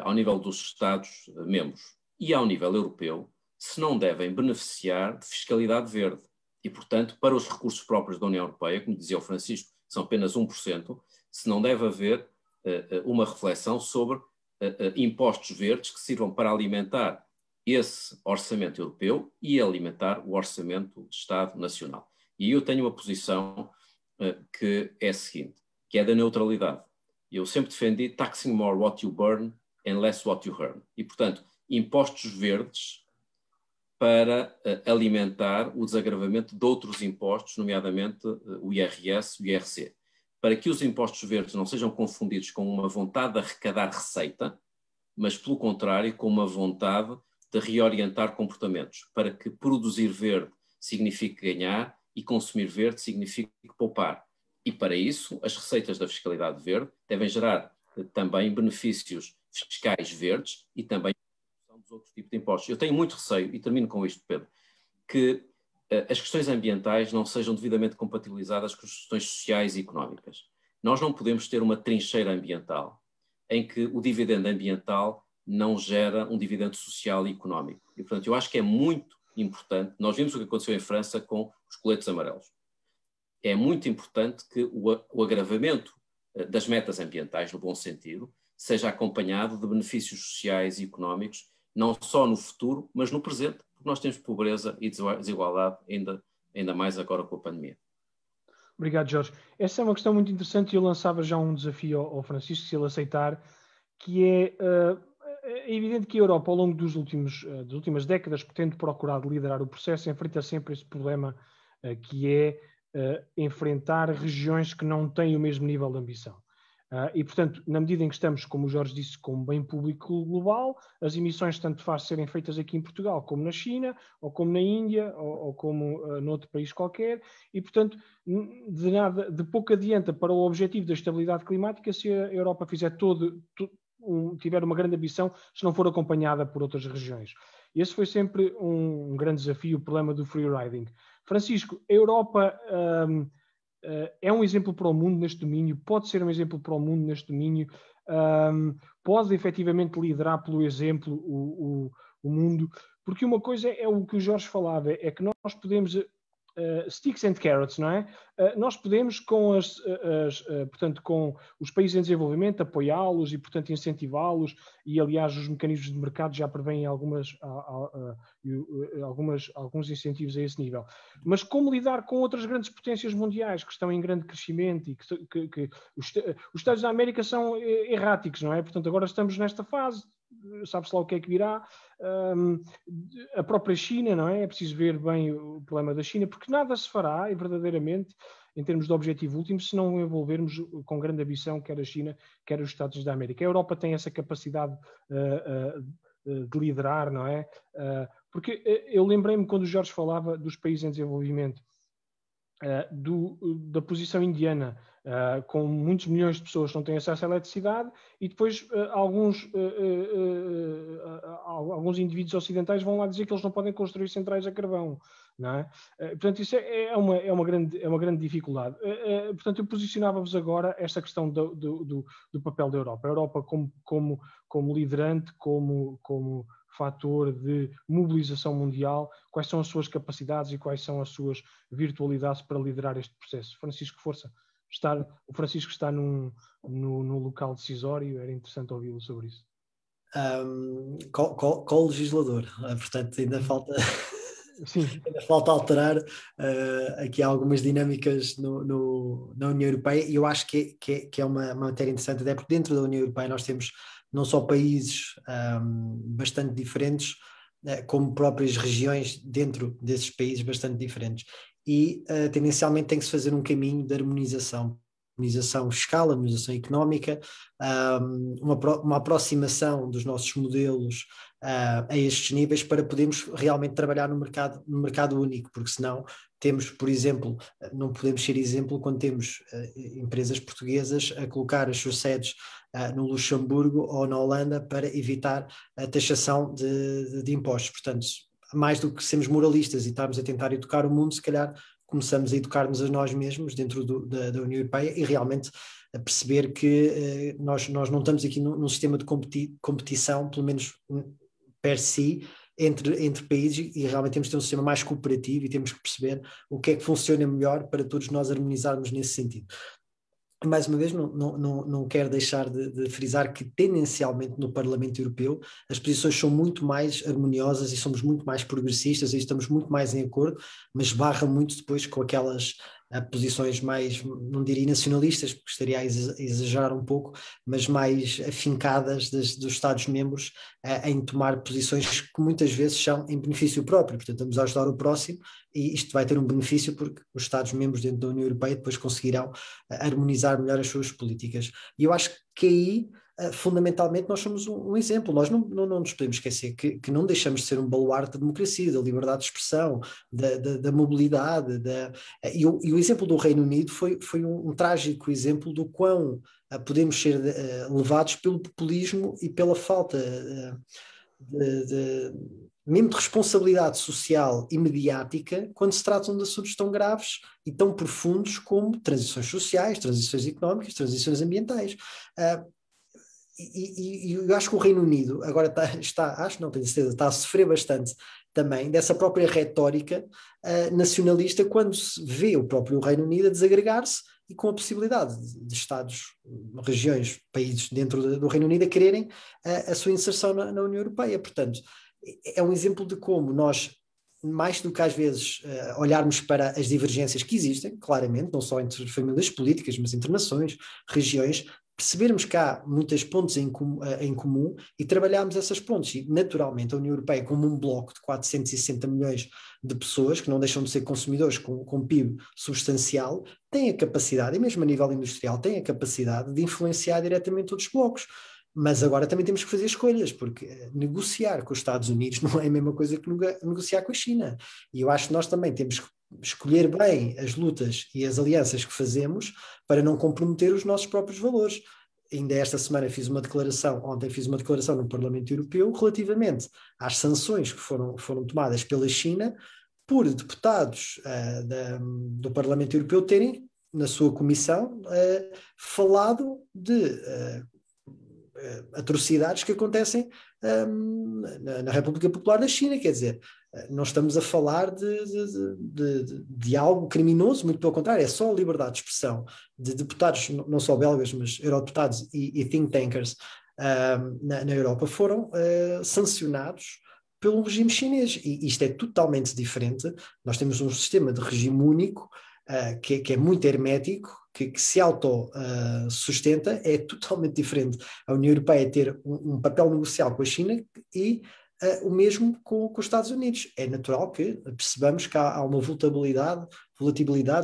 ao nível dos Estados-membros e ao nível europeu, se não devem beneficiar de fiscalidade verde. E, portanto, para os recursos próprios da União Europeia, como dizia o Francisco, são apenas 1%, se não deve haver uma reflexão sobre impostos verdes que sirvam para alimentar esse orçamento europeu e alimentar o orçamento de Estado nacional. E eu tenho uma posição que é a seguinte, que é da neutralidade. Eu sempre defendi taxing more what you burn and less what you earn. E, portanto, impostos verdes para alimentar o desagravamento de outros impostos, nomeadamente o IRS e o IRC. Para que os impostos verdes não sejam confundidos com uma vontade de arrecadar receita, mas, pelo contrário, com uma vontade de reorientar comportamentos, para que produzir verde signifique ganhar e consumir verde signifique poupar. E, para isso, as receitas da fiscalidade verde devem gerar também benefícios fiscais verdes e também dos outros tipos de impostos. Eu tenho muito receio, e termino com isto, Pedro, que as questões ambientais não sejam devidamente compatibilizadas com as questões sociais e económicas. Nós não podemos ter uma trincheira ambiental em que o dividendo ambiental não gera um dividendo social e económico. E, portanto, eu acho que é muito importante, nós vimos o que aconteceu em França com os coletes amarelos. É muito importante que o agravamento das metas ambientais, no bom sentido, seja acompanhado de benefícios sociais e económicos, não só no futuro, mas no presente, porque nós temos pobreza e desigualdade ainda mais agora com a pandemia. Obrigado, Jorge. Essa é uma questão muito interessante e eu lançava já um desafio ao Francisco, se ele aceitar, que é evidente que a Europa, ao longo das últimas décadas, tendo procurado liderar o processo, enfrenta sempre esse problema que é enfrentar regiões que não têm o mesmo nível de ambição. E, portanto, na medida em que estamos, como o Jorge disse, com um bem público global, as emissões tanto faz serem feitas aqui em Portugal, como na China, ou como na Índia, ou como noutro país qualquer, e, portanto, de pouco adianta para o objetivo da estabilidade climática se a Europa fizer tiver uma grande ambição, se não for acompanhada por outras regiões. Esse foi sempre um grande desafio, o problema do free riding. Francisco, a Europa é um exemplo para o mundo neste domínio, pode ser um exemplo para o mundo neste domínio, pode efetivamente liderar pelo exemplo o mundo, porque uma coisa é o que o Jorge falava, é que nós podemos, sticks and carrots, não é? Nós podemos, portanto, com os países em desenvolvimento, apoiá-los e, portanto, incentivá-los, e, aliás, os mecanismos de mercado já prevêem alguns incentivos a esse nível. Mas como lidar com outras grandes potências mundiais que estão em grande crescimento e que os Estados da América são erráticos, não é? Portanto, agora estamos nesta fase, sabe-se lá o que é que virá. A própria China, não é? É preciso ver bem o problema da China, porque nada se fará, verdadeiramente, em termos de objetivo último, se não envolvermos com grande ambição quer a China, quer os Estados da América. A Europa tem essa capacidade de liderar, não é? Porque eu lembrei-me quando o Jorge falava dos países em desenvolvimento, da posição indiana, com muitos milhões de pessoas que não têm acesso à eletricidade, e depois alguns indivíduos ocidentais vão lá dizer que eles não podem construir centrais a carvão, não é? Portanto, isso é uma grande dificuldade. Portanto, eu posicionava-vos agora esta questão do papel da Europa. A Europa como liderante, como fator de mobilização mundial, quais são as suas capacidades e quais são as suas virtualidades para liderar este processo. Francisco, força. O Francisco está no local decisório, era interessante ouvi-lo sobre isso. Co-legislador, portanto ainda falta, sim. ainda falta alterar aqui algumas dinâmicas na União Europeia, e eu acho que é uma matéria interessante, até porque dentro da União Europeia nós temos não só países bastante diferentes, como próprias regiões dentro desses países bastante diferentes. E tendencialmente tem que se fazer um caminho de harmonização fiscal, harmonização económica, uma aproximação dos nossos modelos a estes níveis para podermos realmente trabalhar no mercado único, porque senão temos, por exemplo, não podemos ser exemplo quando temos empresas portuguesas a colocar as suas sedes no Luxemburgo ou na Holanda para evitar a taxação de impostos. Portanto, mais do que sermos moralistas e estarmos a tentar educar o mundo, se calhar começamos a educar-nos a nós mesmos dentro da União Europeia e realmente a perceber que nós não estamos aqui num sistema de competição, pelo menos per si, entre países, e realmente temos de ter um sistema mais cooperativo e temos que perceber o que é que funciona melhor para todos nós harmonizarmos nesse sentido. Mais uma vez, não quero deixar de frisar que tendencialmente no Parlamento Europeu as posições são muito mais harmoniosas e somos muito mais progressistas e estamos muito mais em acordo, mas barra muito depois com aquelas posições mais, não diria nacionalistas, porque estaria a exagerar um pouco, mas mais afincadas dos Estados-membros em tomar posições que muitas vezes são em benefício próprio. Portanto, estamos a ajudar o próximo e isto vai ter um benefício porque os Estados-membros dentro da União Europeia depois conseguirão harmonizar melhor as suas políticas. E eu acho que aí, fundamentalmente, nós somos um exemplo. Nós não nos podemos esquecer que não deixamos de ser um baluarte da democracia, da liberdade de expressão, da mobilidade. E o exemplo do Reino Unido foi um trágico exemplo do quão podemos ser levados pelo populismo e pela falta mesmo de responsabilidade social e mediática quando se tratam de assuntos tão graves e tão profundos como transições sociais, transições económicas, transições ambientais. E eu acho que o Reino Unido agora está a sofrer bastante também dessa própria retórica nacionalista quando se vê o próprio Reino Unido a desagregar-se e com a possibilidade de Estados, regiões, países dentro do Reino Unido a quererem a sua inserção na União Europeia. Portanto, é um exemplo de como nós, mais do que às vezes olharmos para as divergências que existem, claramente, não só entre famílias políticas, mas entre nações, regiões, percebermos que há muitas pontes em comum e trabalharmos essas pontes. E, naturalmente, a União Europeia, como um bloco de 460 milhões de pessoas, que não deixam de ser consumidores com PIB substancial, tem a capacidade, e mesmo a nível industrial, tem a capacidade de influenciar diretamente outros blocos. Mas agora também temos que fazer escolhas, porque negociar com os Estados Unidos não é a mesma coisa que negociar com a China. E eu acho que nós também temos que escolher bem as lutas e as alianças que fazemos para não comprometer os nossos próprios valores. Ainda esta semana ontem fiz uma declaração no Parlamento Europeu relativamente às sanções que foram tomadas pela China por deputados do Parlamento Europeu terem, na sua comissão, falado de atrocidades que acontecem na República Popular da China. Quer dizer, não estamos a falar de algo criminoso, muito pelo contrário, é só a liberdade de expressão de deputados, não só belgas, mas eurodeputados e think tankers na Europa foram sancionados pelo regime chinês. E isto é totalmente diferente. Nós temos um sistema de regime único que é muito hermético, que se auto-sustenta, é totalmente diferente a União Europeia ter um papel negocial com a China e o mesmo com os Estados Unidos. É natural que percebamos que há uma volatilidade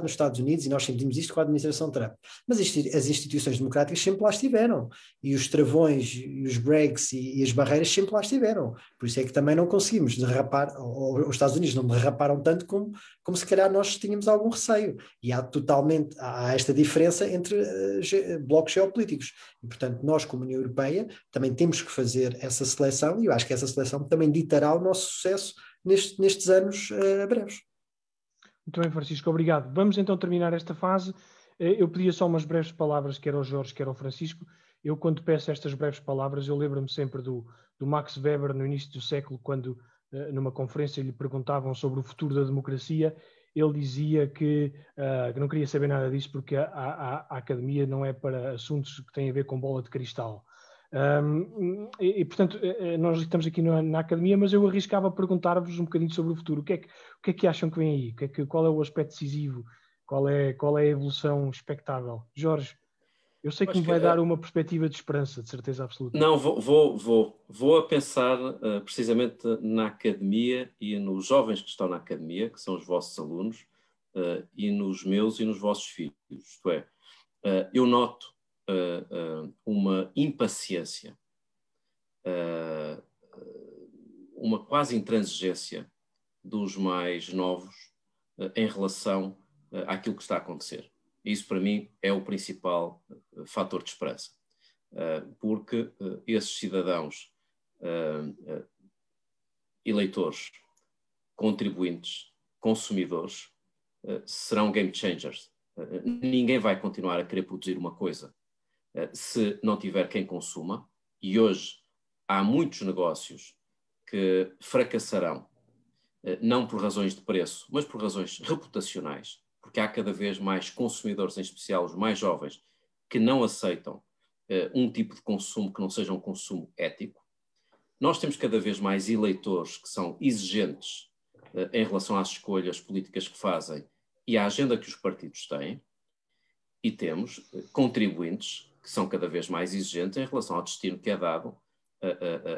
nos Estados Unidos, e nós sentimos isto com a administração Trump. Mas as instituições democráticas sempre lá estiveram, e os travões, e os breaks e as barreiras sempre lá estiveram. Por isso é que também não conseguimos derrapar, ou os Estados Unidos não derraparam tanto como se calhar nós tínhamos algum receio. E há esta diferença entre blocos geopolíticos. E, portanto, nós, como União Europeia, também temos que fazer essa seleção, e eu acho que essa seleção também ditará o nosso sucesso nestes anos breves. Muito bem, Francisco, obrigado. Vamos então terminar esta fase. Eu pedia só umas breves palavras, quer ao Jorge, quer ao Francisco. Eu, quando peço estas breves palavras, eu lembro-me sempre do Max Weber, no início do século, quando numa conferência lhe perguntavam sobre o futuro da democracia. Ele dizia que não queria saber nada disso porque a academia não é para assuntos que têm a ver com bola de cristal. Portanto, nós estamos aqui na academia, mas eu arriscava perguntar-vos um bocadinho sobre o futuro. O que é que acham que vem aí? Qual é o aspecto decisivo? Qual é a evolução expectável? Jorge, eu sei que me vai dar uma perspectiva de esperança, de certeza absoluta. Não, vou a pensar precisamente na academia e nos jovens que estão na academia, que são os vossos alunos, e nos meus e nos vossos filhos. Isto é, eu noto uma impaciência, uma quase intransigência dos mais novos em relação àquilo que está a acontecer. Isso, para mim, é o principal fator de esperança. Porque esses cidadãos, eleitores, contribuintes, consumidores, serão game changers. Ninguém vai continuar a querer produzir uma coisa se não tiver quem consuma, e hoje há muitos negócios que fracassarão, não por razões de preço, mas por razões reputacionais, porque há cada vez mais consumidores, em especial os mais jovens, que não aceitam um tipo de consumo que não seja um consumo ético. Nós temos cada vez mais eleitores que são exigentes em relação às escolhas políticas que fazem e à agenda que os partidos têm, e temos contribuintes que são cada vez mais exigentes em relação ao destino que é dado,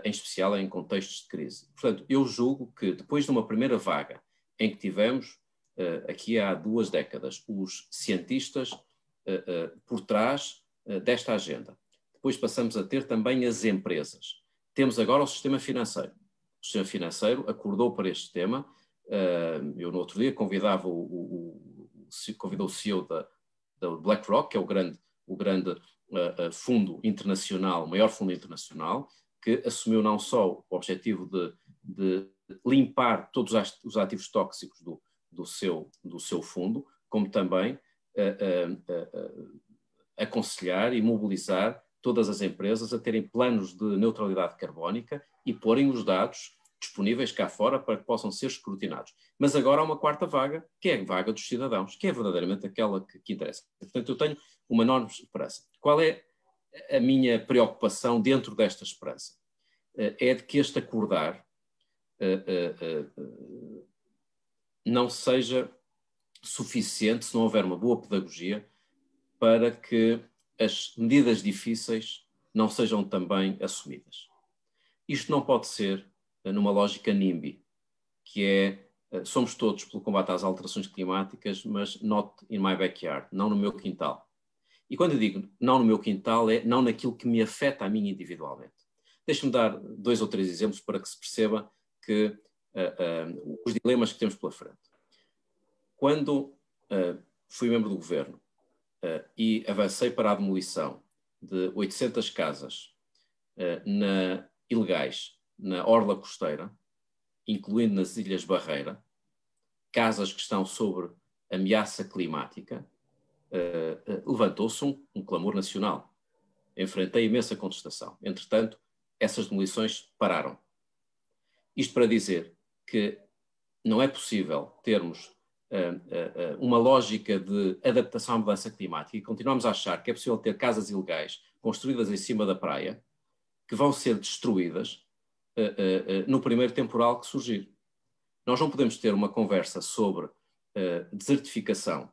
em especial em contextos de crise. Portanto, eu julgo que depois de uma primeira vaga em que tivemos, aqui há 2 décadas, os cientistas por trás desta agenda, depois passamos a ter também as empresas. Temos agora o sistema financeiro. O sistema financeiro acordou para este tema. Eu no outro dia convidou o CEO da BlackRock, que é o grande fundo internacional, o maior fundo internacional, que assumiu não só o objetivo de limpar todos os ativos tóxicos do seu fundo, como também aconselhar e mobilizar todas as empresas a terem planos de neutralidade carbónica e porem os dados disponíveis cá fora para que possam ser escrutinados. Mas agora há uma quarta vaga, que é a vaga dos cidadãos, que é verdadeiramente aquela que interessa. Portanto, eu tenho uma enorme esperança. Qual é a minha preocupação dentro desta esperança? É de que este acordar não seja suficiente, se não houver uma boa pedagogia, para que as medidas difíceis não sejam também assumidas. Isto não pode ser numa lógica NIMBY, que é somos todos pelo combate às alterações climáticas, mas not in my backyard, não no meu quintal. E quando eu digo não no meu quintal, é não naquilo que me afeta a mim individualmente. Deixe-me dar 2 ou 3 exemplos para que se perceba que os dilemas que temos pela frente. Quando fui membro do governo e avancei para a demolição de 800 casas ilegais na orla costeira, incluindo nas Ilhas Barreira, casas que estão sob ameaça climática, levantou-se um clamor nacional. Enfrentei imensa contestação. Entretanto, essas demolições pararam. Isto para dizer que não é possível termos uma lógica de adaptação à mudança climática e continuamos a achar que é possível ter casas ilegais construídas em cima da praia que vão ser destruídas no primeiro temporal que surgir. Nós não podemos ter uma conversa sobre desertificação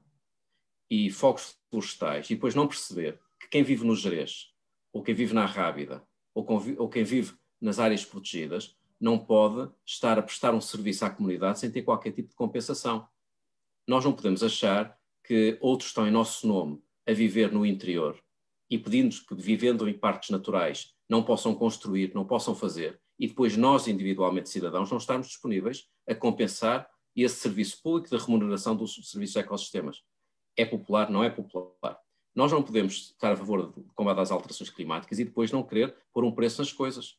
e fogos florestais e depois não perceber que quem vive no Gerês, ou quem vive na Rábida, ou quem vive nas áreas protegidas, não pode estar a prestar um serviço à comunidade sem ter qualquer tipo de compensação. Nós não podemos achar que outros estão em nosso nome a viver no interior e pedindo que, vivendo em parques naturais, não possam construir, não possam fazer, e depois nós, individualmente cidadãos, não estarmos disponíveis a compensar esse serviço público de remuneração dos serviços de ecossistemas. É popular, não é popular. Nós não podemos estar a favor do combate às alterações climáticas e depois não querer pôr um preço nas coisas,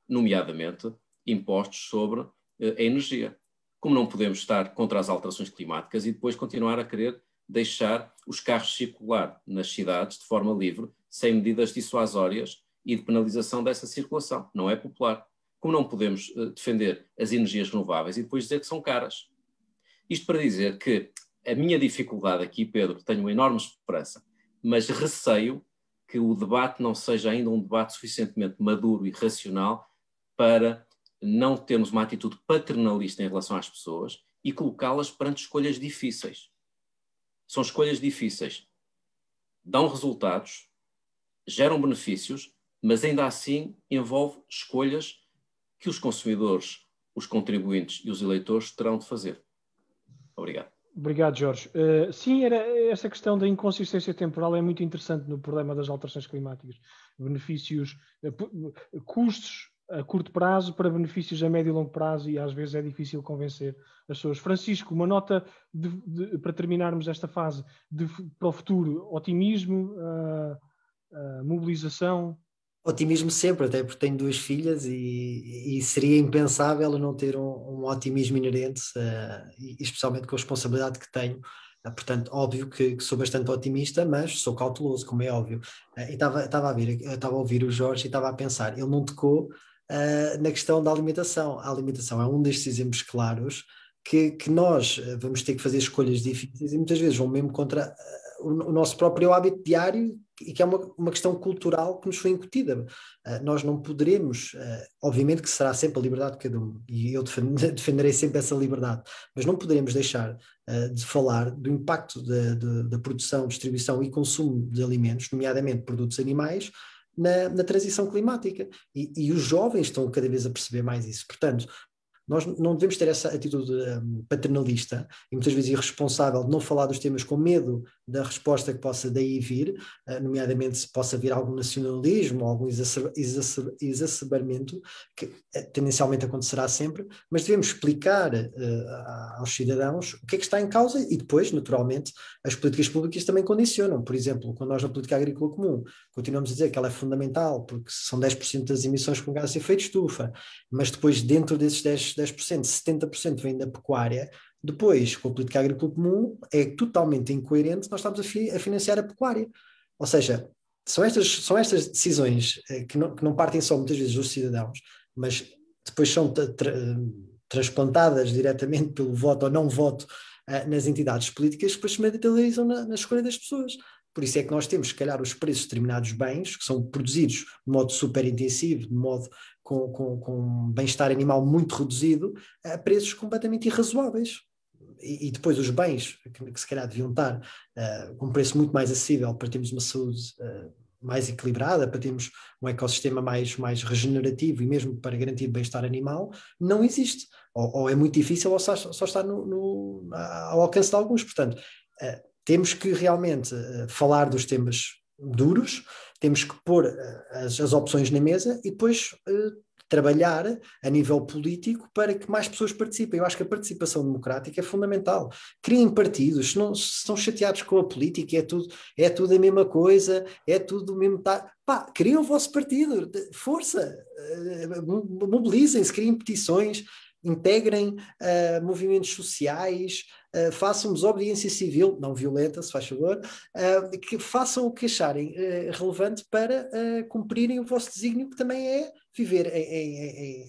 nomeadamente impostos sobre a energia. Como não podemos estar contra as alterações climáticas e depois continuar a querer deixar os carros circular nas cidades de forma livre, sem medidas dissuasórias e de penalização dessa circulação. Não é popular. Como não podemos defender as energias renováveis e depois dizer que são caras. Isto para dizer que a minha dificuldade aqui, Pedro, tenho uma enorme esperança, mas receio que o debate não seja ainda um debate suficientemente maduro e racional para não termos uma atitude paternalista em relação às pessoas e colocá-las perante escolhas difíceis. São escolhas difíceis. Dão resultados, geram benefícios, mas ainda assim envolve escolhas que os consumidores, os contribuintes e os eleitores terão de fazer. Obrigado. Obrigado, Jorge. Sim, essa questão da inconsistência temporal é muito interessante no problema das alterações climáticas. Benefícios, custos a curto prazo para benefícios a médio e longo prazo, e às vezes é difícil convencer as pessoas. Francisco, uma nota para terminarmos esta fase para o futuro: otimismo, mobilização. Otimismo sempre, até porque tenho 2 filhas e seria impensável eu não ter um otimismo inerente, e especialmente com a responsabilidade que tenho. Portanto, óbvio que sou bastante otimista, mas sou cauteloso, como é óbvio. E estava a ouvir o Jorge e estava a pensar, ele não tocou na questão da alimentação. A alimentação é um destes exemplos claros que nós vamos ter que fazer escolhas difíceis e muitas vezes vão mesmo contra o nosso próprio hábito diário, e que é uma questão cultural que nos foi incutida. Nós não poderemos, obviamente que será sempre a liberdade de cada um, e eu defenderei sempre essa liberdade, mas não poderemos deixar de falar do impacto da produção, distribuição e consumo de alimentos, nomeadamente produtos animais, na transição climática. E os jovens estão cada vez a perceber mais isso. Portanto, nós não devemos ter essa atitude paternalista e muitas vezes irresponsável de não falar dos temas com medo da resposta que possa daí vir, nomeadamente se possa vir algum nacionalismo ou algum exacerbamento, que tendencialmente acontecerá sempre, mas devemos explicar aos cidadãos o que é que está em causa e depois, naturalmente, as políticas públicas também condicionam. Por exemplo, quando nós na política agrícola comum continuamos a dizer que ela é fundamental porque são 10% das emissões com gases de efeito de estufa, mas depois dentro desses 10%, 70% vem da pecuária. Depois, com a política agrícola comum, é totalmente incoerente nós estamos a financiar a pecuária. Ou seja, são estas decisões que não partem só muitas vezes dos cidadãos, mas depois são transplantadas diretamente pelo voto ou não voto nas entidades políticas, que depois se materializam na escolha das pessoas. Por isso é que nós temos, se calhar, os preços de determinados bens que são produzidos de modo super intensivo, de modo com bem-estar animal muito reduzido, a preços completamente irrazoáveis. E depois os bens, que se calhar deviam estar com um preço muito mais acessível para termos uma saúde mais equilibrada, para termos um ecossistema mais regenerativo e mesmo para garantir bem-estar animal, não existe. Ou é muito difícil ou só está ao alcance de alguns. Portanto, temos que realmente falar dos temas duros, temos que pôr as opções na mesa e depois trabalhar a nível político para que mais pessoas participem. Eu acho que a participação democrática é fundamental. Criem partidos, se estão chateados com a política, é tudo a mesma coisa, é tudo o mesmo... criem o vosso partido, força, mobilizem-se, criem petições, integrem movimentos sociais, façam desobediência civil, não violenta, se faz favor, que façam o que acharem relevante para cumprirem o vosso desígnio, que também é viver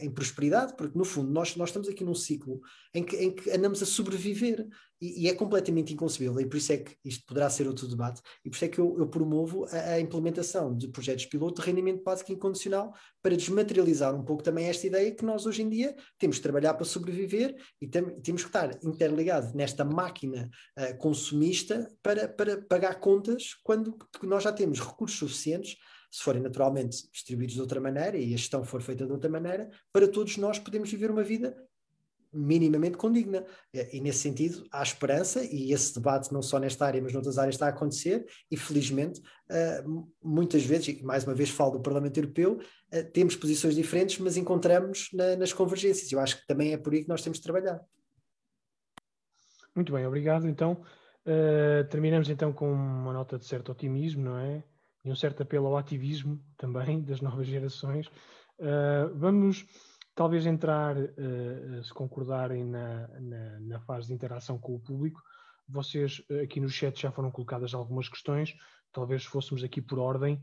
em prosperidade, porque no fundo nós estamos aqui num ciclo em que andamos a sobreviver e é completamente inconcebível, e por isso é que isto poderá ser outro debate, e por isso é que eu promovo a implementação de projetos piloto de rendimento básico incondicional para desmaterializar um pouco também esta ideia que nós hoje em dia temos que trabalhar para sobreviver e temos que estar interligados nesta máquina consumista para pagar contas quando nós já temos recursos suficientes, se forem naturalmente distribuídos de outra maneira e a gestão for feita de outra maneira, para todos nós podermos viver uma vida minimamente condigna. E nesse sentido há esperança, e esse debate não só nesta área mas noutras áreas está a acontecer, e felizmente muitas vezes, e mais uma vez falo do Parlamento Europeu, temos posições diferentes mas encontramos nas convergências. Eu acho que também é por aí que nós temos de trabalhar. Muito bem, obrigado. Então terminamos então com uma nota de certo otimismo, não é? E um certo apelo ao ativismo também das novas gerações. Vamos talvez entrar, se concordarem, na fase de interação com o público. Vocês aqui no chat já foram colocadas algumas questões, talvez fôssemos aqui por ordem.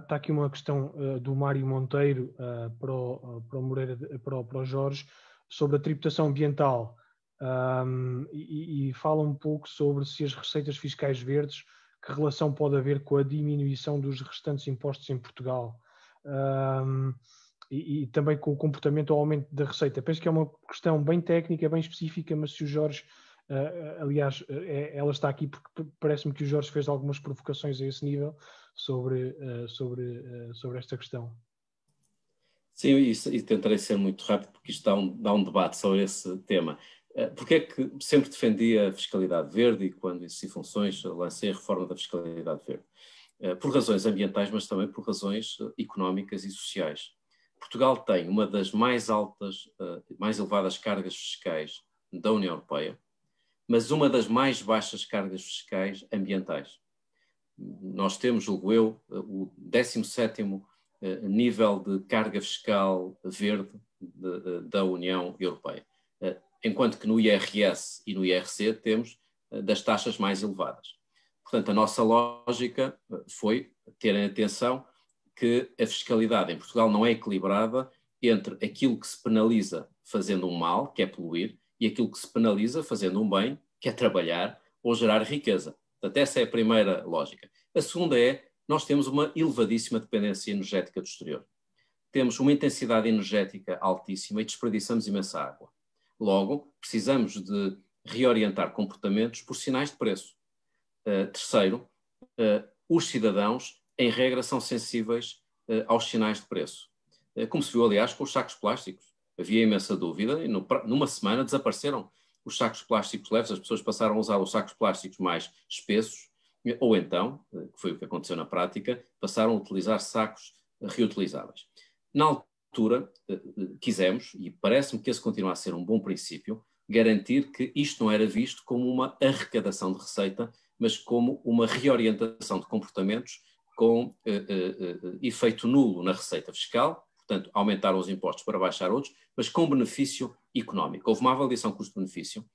Está aqui uma questão do Mário Monteiro para o Jorge, sobre a tributação ambiental, e fala um pouco sobre se as receitas fiscais verdes, que relação pode haver com a diminuição dos restantes impostos em Portugal, e também com o comportamento ou aumento da receita. Penso que é uma questão bem técnica, bem específica, mas se o Jorge, aliás, ela está aqui porque parece-me que o Jorge fez algumas provocações a esse nível sobre esta questão. Sim, e tentarei ser muito rápido, porque isto dá um debate sobre esse tema. Porque é que sempre defendi a fiscalidade verde e quando exerci funções lancei a reforma da fiscalidade verde? Por razões ambientais, mas também por razões económicas e sociais. Portugal tem uma das mais altas, mais elevadas cargas fiscais da União Europeia, mas uma das mais baixas cargas fiscais ambientais. Nós temos, julgo eu, o 17º nível de carga fiscal verde da União Europeia, enquanto que no IRS e no IRC temos das taxas mais elevadas. Portanto, a nossa lógica foi terem atenção que a fiscalidade em Portugal não é equilibrada entre aquilo que se penaliza fazendo um mal, que é poluir, e aquilo que se penaliza fazendo um bem, que é trabalhar ou gerar riqueza. Portanto, essa é a primeira lógica. A segunda é, nós temos uma elevadíssima dependência energética do exterior. Temos uma intensidade energética altíssima e desperdiçamos imensa água. Logo, precisamos de reorientar comportamentos por sinais de preço. Terceiro, os cidadãos, em regra, são sensíveis aos sinais de preço. Como se viu, aliás, com os sacos plásticos. Havia imensa dúvida e numa semana desapareceram os sacos plásticos leves, as pessoas passaram a usar os sacos plásticos mais espessos, ou então, que foi o que aconteceu na prática, passaram a utilizar sacos reutilizáveis. Na altura, quisemos, e parece-me que esse continua a ser um bom princípio, garantir que isto não era visto como uma arrecadação de receita, mas como uma reorientação de comportamentos com efeito nulo na receita fiscal, portanto, aumentaram os impostos para baixar outros, mas com benefício económico. Houve uma avaliação custo-benefício,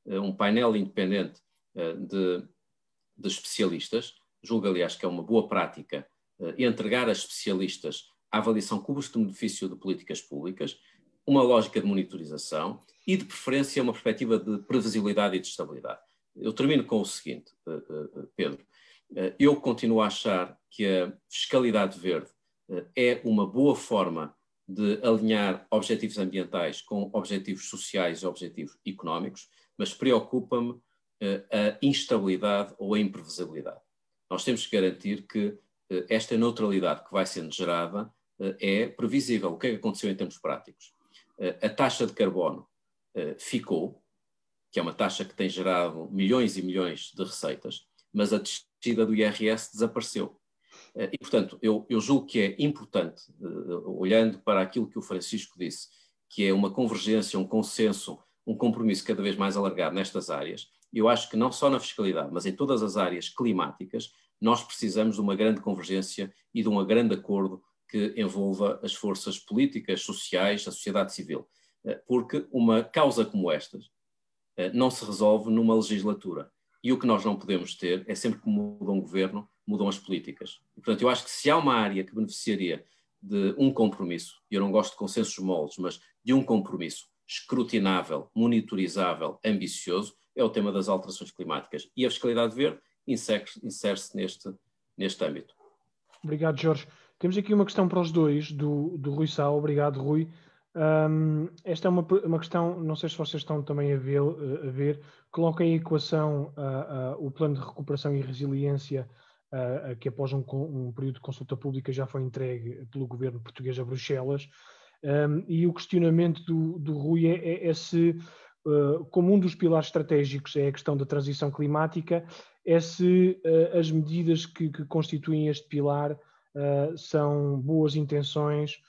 um painel independente de especialistas, julgo, aliás, que é uma boa prática entregar a especialistas a avaliação custo-benefício de políticas públicas, uma lógica de monitorização e, de preferência, uma perspectiva de previsibilidade e de estabilidade. Eu termino com o seguinte, Pedro. Eu continuo a achar que a fiscalidade verde é uma boa forma de alinhar objetivos ambientais com objetivos sociais e objetivos económicos, mas preocupa-me a instabilidade ou a imprevisibilidade. Nós temos que garantir que esta neutralidade que vai sendo gerada é previsível. O que é que aconteceu em termos práticos? A taxa de carbono ficou, que é uma taxa que tem gerado milhões e milhões de receitas, mas a descida do IRS desapareceu. E, portanto, eu julgo que é importante, olhando para aquilo que o Francisco disse, que é uma convergência, um consenso, um compromisso cada vez mais alargado nestas áreas. Eu acho que não só na fiscalidade, mas em todas as áreas climáticas, nós precisamos de uma grande convergência e de um grande acordo que envolva as forças políticas, sociais, a sociedade civil. Porque uma causa como esta não se resolve numa legislatura. E o que nós não podemos ter é sempre que muda um governo, mudam as políticas. E, portanto, eu acho que se há uma área que beneficiaria de um compromisso, e eu não gosto de consensos moldes, mas de um compromisso escrutinável, monitorizável, ambicioso, é o tema das alterações climáticas. E a fiscalidade verde insere-se neste âmbito. Obrigado, Jorge. Temos aqui uma questão para os dois, do Rui Sá. Obrigado, Rui. Esta é uma questão, não sei se vocês estão também a ver, coloca em equação o plano de recuperação e resiliência que após um período de consulta pública já foi entregue pelo governo português a Bruxelas, e o questionamento do Rui é se, como um dos pilares estratégicos é a questão da transição climática, é se as medidas que constituem este pilar são boas intenções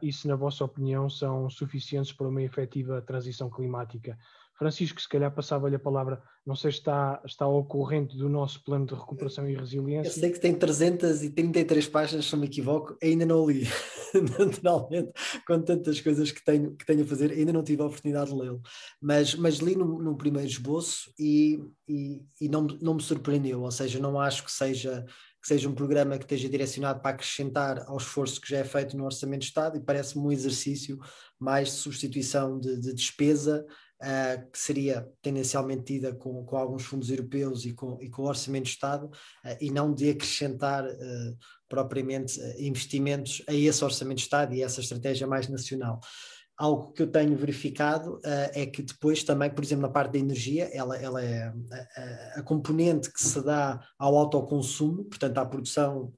e se, na vossa opinião, são suficientes para uma efetiva transição climática. Francisco, se calhar passava-lhe a palavra, não sei se está ao corrente do nosso plano de recuperação e resiliência. Eu sei que tem 333 páginas, se não me equivoco, ainda não li, naturalmente, com tantas coisas que tenho a fazer, ainda não tive a oportunidade de lê-lo, mas li no primeiro esboço e não me surpreendeu, ou seja, não acho que seja um programa que esteja direcionado para acrescentar ao esforço que já é feito no Orçamento de Estado, e parece-me um exercício mais de substituição de despesa, que seria tendencialmente tida com alguns fundos europeus e com o Orçamento de Estado, e não de acrescentar propriamente investimentos a esse Orçamento de Estado e essa estratégia mais nacional. Algo que eu tenho verificado é que depois também, por exemplo, na parte da energia, ela é a componente que se dá ao autoconsumo, portanto à produção,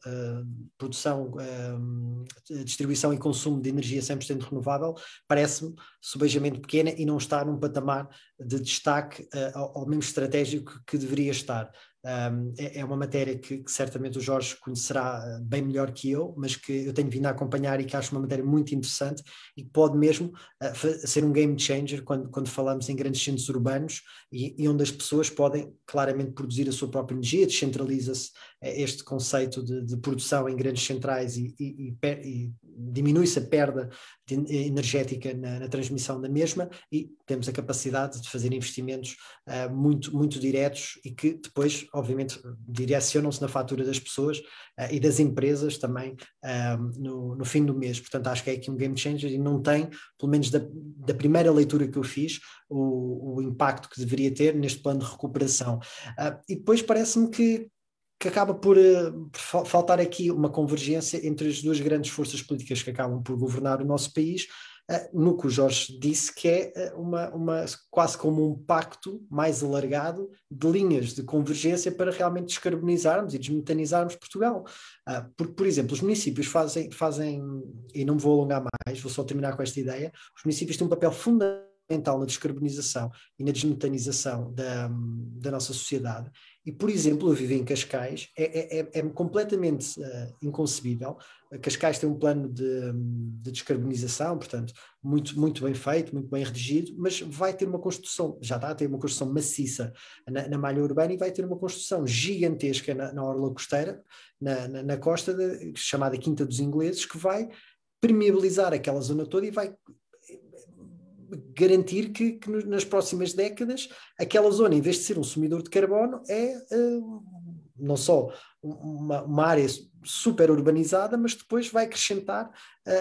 distribuição e consumo de energia 100% renovável, parece-me subejamente pequena e não está num patamar de destaque ao mesmo estratégico que deveria estar. É uma matéria que certamente o Jorge conhecerá bem melhor que eu, mas que eu tenho vindo a acompanhar e que acho uma matéria muito interessante e que pode mesmo ser um game changer quando falamos em grandes centros urbanos e onde as pessoas podem claramente produzir a sua própria energia, descentraliza-se este conceito de produção em grandes centrais e diminui-se a perda energética na transmissão da mesma e temos a capacidade de fazer investimentos muito, muito diretos e que depois, obviamente, direcionam-se na fatura das pessoas e das empresas também no fim do mês. Portanto, acho que é aqui um game changer e não tem, pelo menos da primeira leitura que eu fiz, o impacto que deveria ter neste plano de recuperação. E depois parece-me que acaba por faltar aqui uma convergência entre as duas grandes forças políticas que acabam por governar o nosso país, no que o Jorge disse que é quase como um pacto mais alargado de linhas de convergência para realmente descarbonizarmos e desmetanizarmos Portugal. Porque, por exemplo, os municípios fazem, e não me vou alongar mais, vou só terminar com esta ideia, os municípios têm um papel fundamental na descarbonização e na desmetanização da nossa sociedade. E, por exemplo, eu vivo em Cascais, é completamente inconcebível. Cascais tem um plano de descarbonização, portanto, muito, muito bem feito, muito bem redigido, mas vai ter uma construção, já está a ter uma construção maciça na malha urbana e vai ter uma construção gigantesca na orla costeira, na costa, chamada Quinta dos Ingleses, que vai permeabilizar aquela zona toda e vai garantir que nas próximas décadas aquela zona, em vez de ser um sumidor de carbono, é não só uma área super urbanizada, mas depois vai acrescentar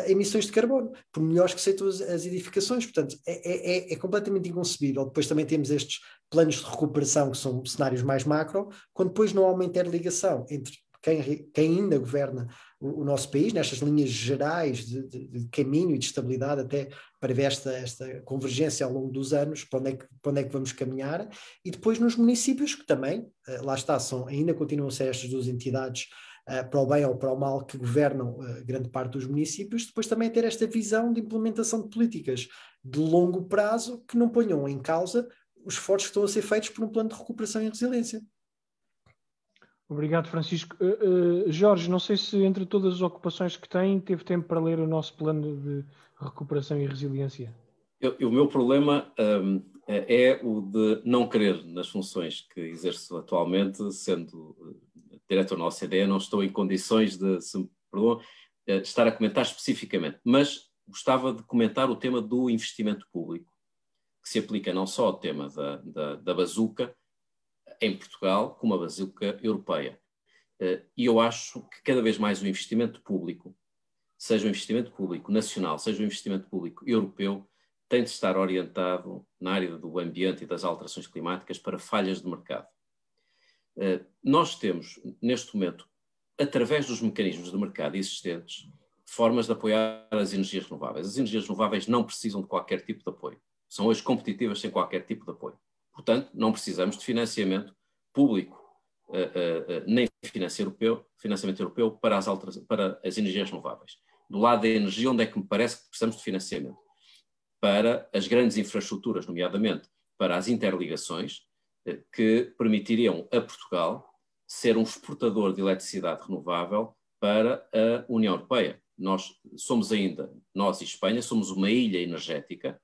emissões de carbono, por melhores que sejam as edificações. Portanto, é completamente inconcebível. Depois também temos estes planos de recuperação, que são cenários mais macro, quando depois não há uma interligação entre quem ainda governa o nosso país, nestas linhas gerais de caminho e de estabilidade, até para ver esta convergência ao longo dos anos, para onde é que vamos caminhar, e depois nos municípios, que também, lá está, ainda continuam a ser estas duas entidades, para o bem ou para o mal, que governam grande parte dos municípios, depois também ter esta visão de implementação de políticas de longo prazo que não ponham em causa os esforços que estão a ser feitos por um plano de recuperação e resiliência. Obrigado, Francisco. Jorge, não sei se entre todas as ocupações que tem, teve tempo para ler o nosso plano de recuperação e resiliência. O meu problema é o de não querer nas funções que exerço atualmente, sendo diretor na OCDE, não estou em condições de, se me perdoam, estar a comentar especificamente, mas gostava de comentar o tema do investimento público, que se aplica não só ao tema da bazuca em Portugal, como a bazuca europeia. E eu acho que cada vez mais o investimento público, seja o investimento público nacional, seja o investimento público europeu, tem de estar orientado na área do ambiente e das alterações climáticas para falhas de mercado. Nós temos, neste momento, através dos mecanismos de mercado existentes, formas de apoiar as energias renováveis. As energias renováveis não precisam de qualquer tipo de apoio. São hoje competitivas sem qualquer tipo de apoio. Portanto, não precisamos de financiamento público, nem financiamento europeu para as energias renováveis. Do lado da energia, onde é que me parece que precisamos de financiamento? Para as grandes infraestruturas, nomeadamente para as interligações, que permitiriam a Portugal ser um exportador de eletricidade renovável para a União Europeia. Nós e Espanha, somos uma ilha energética,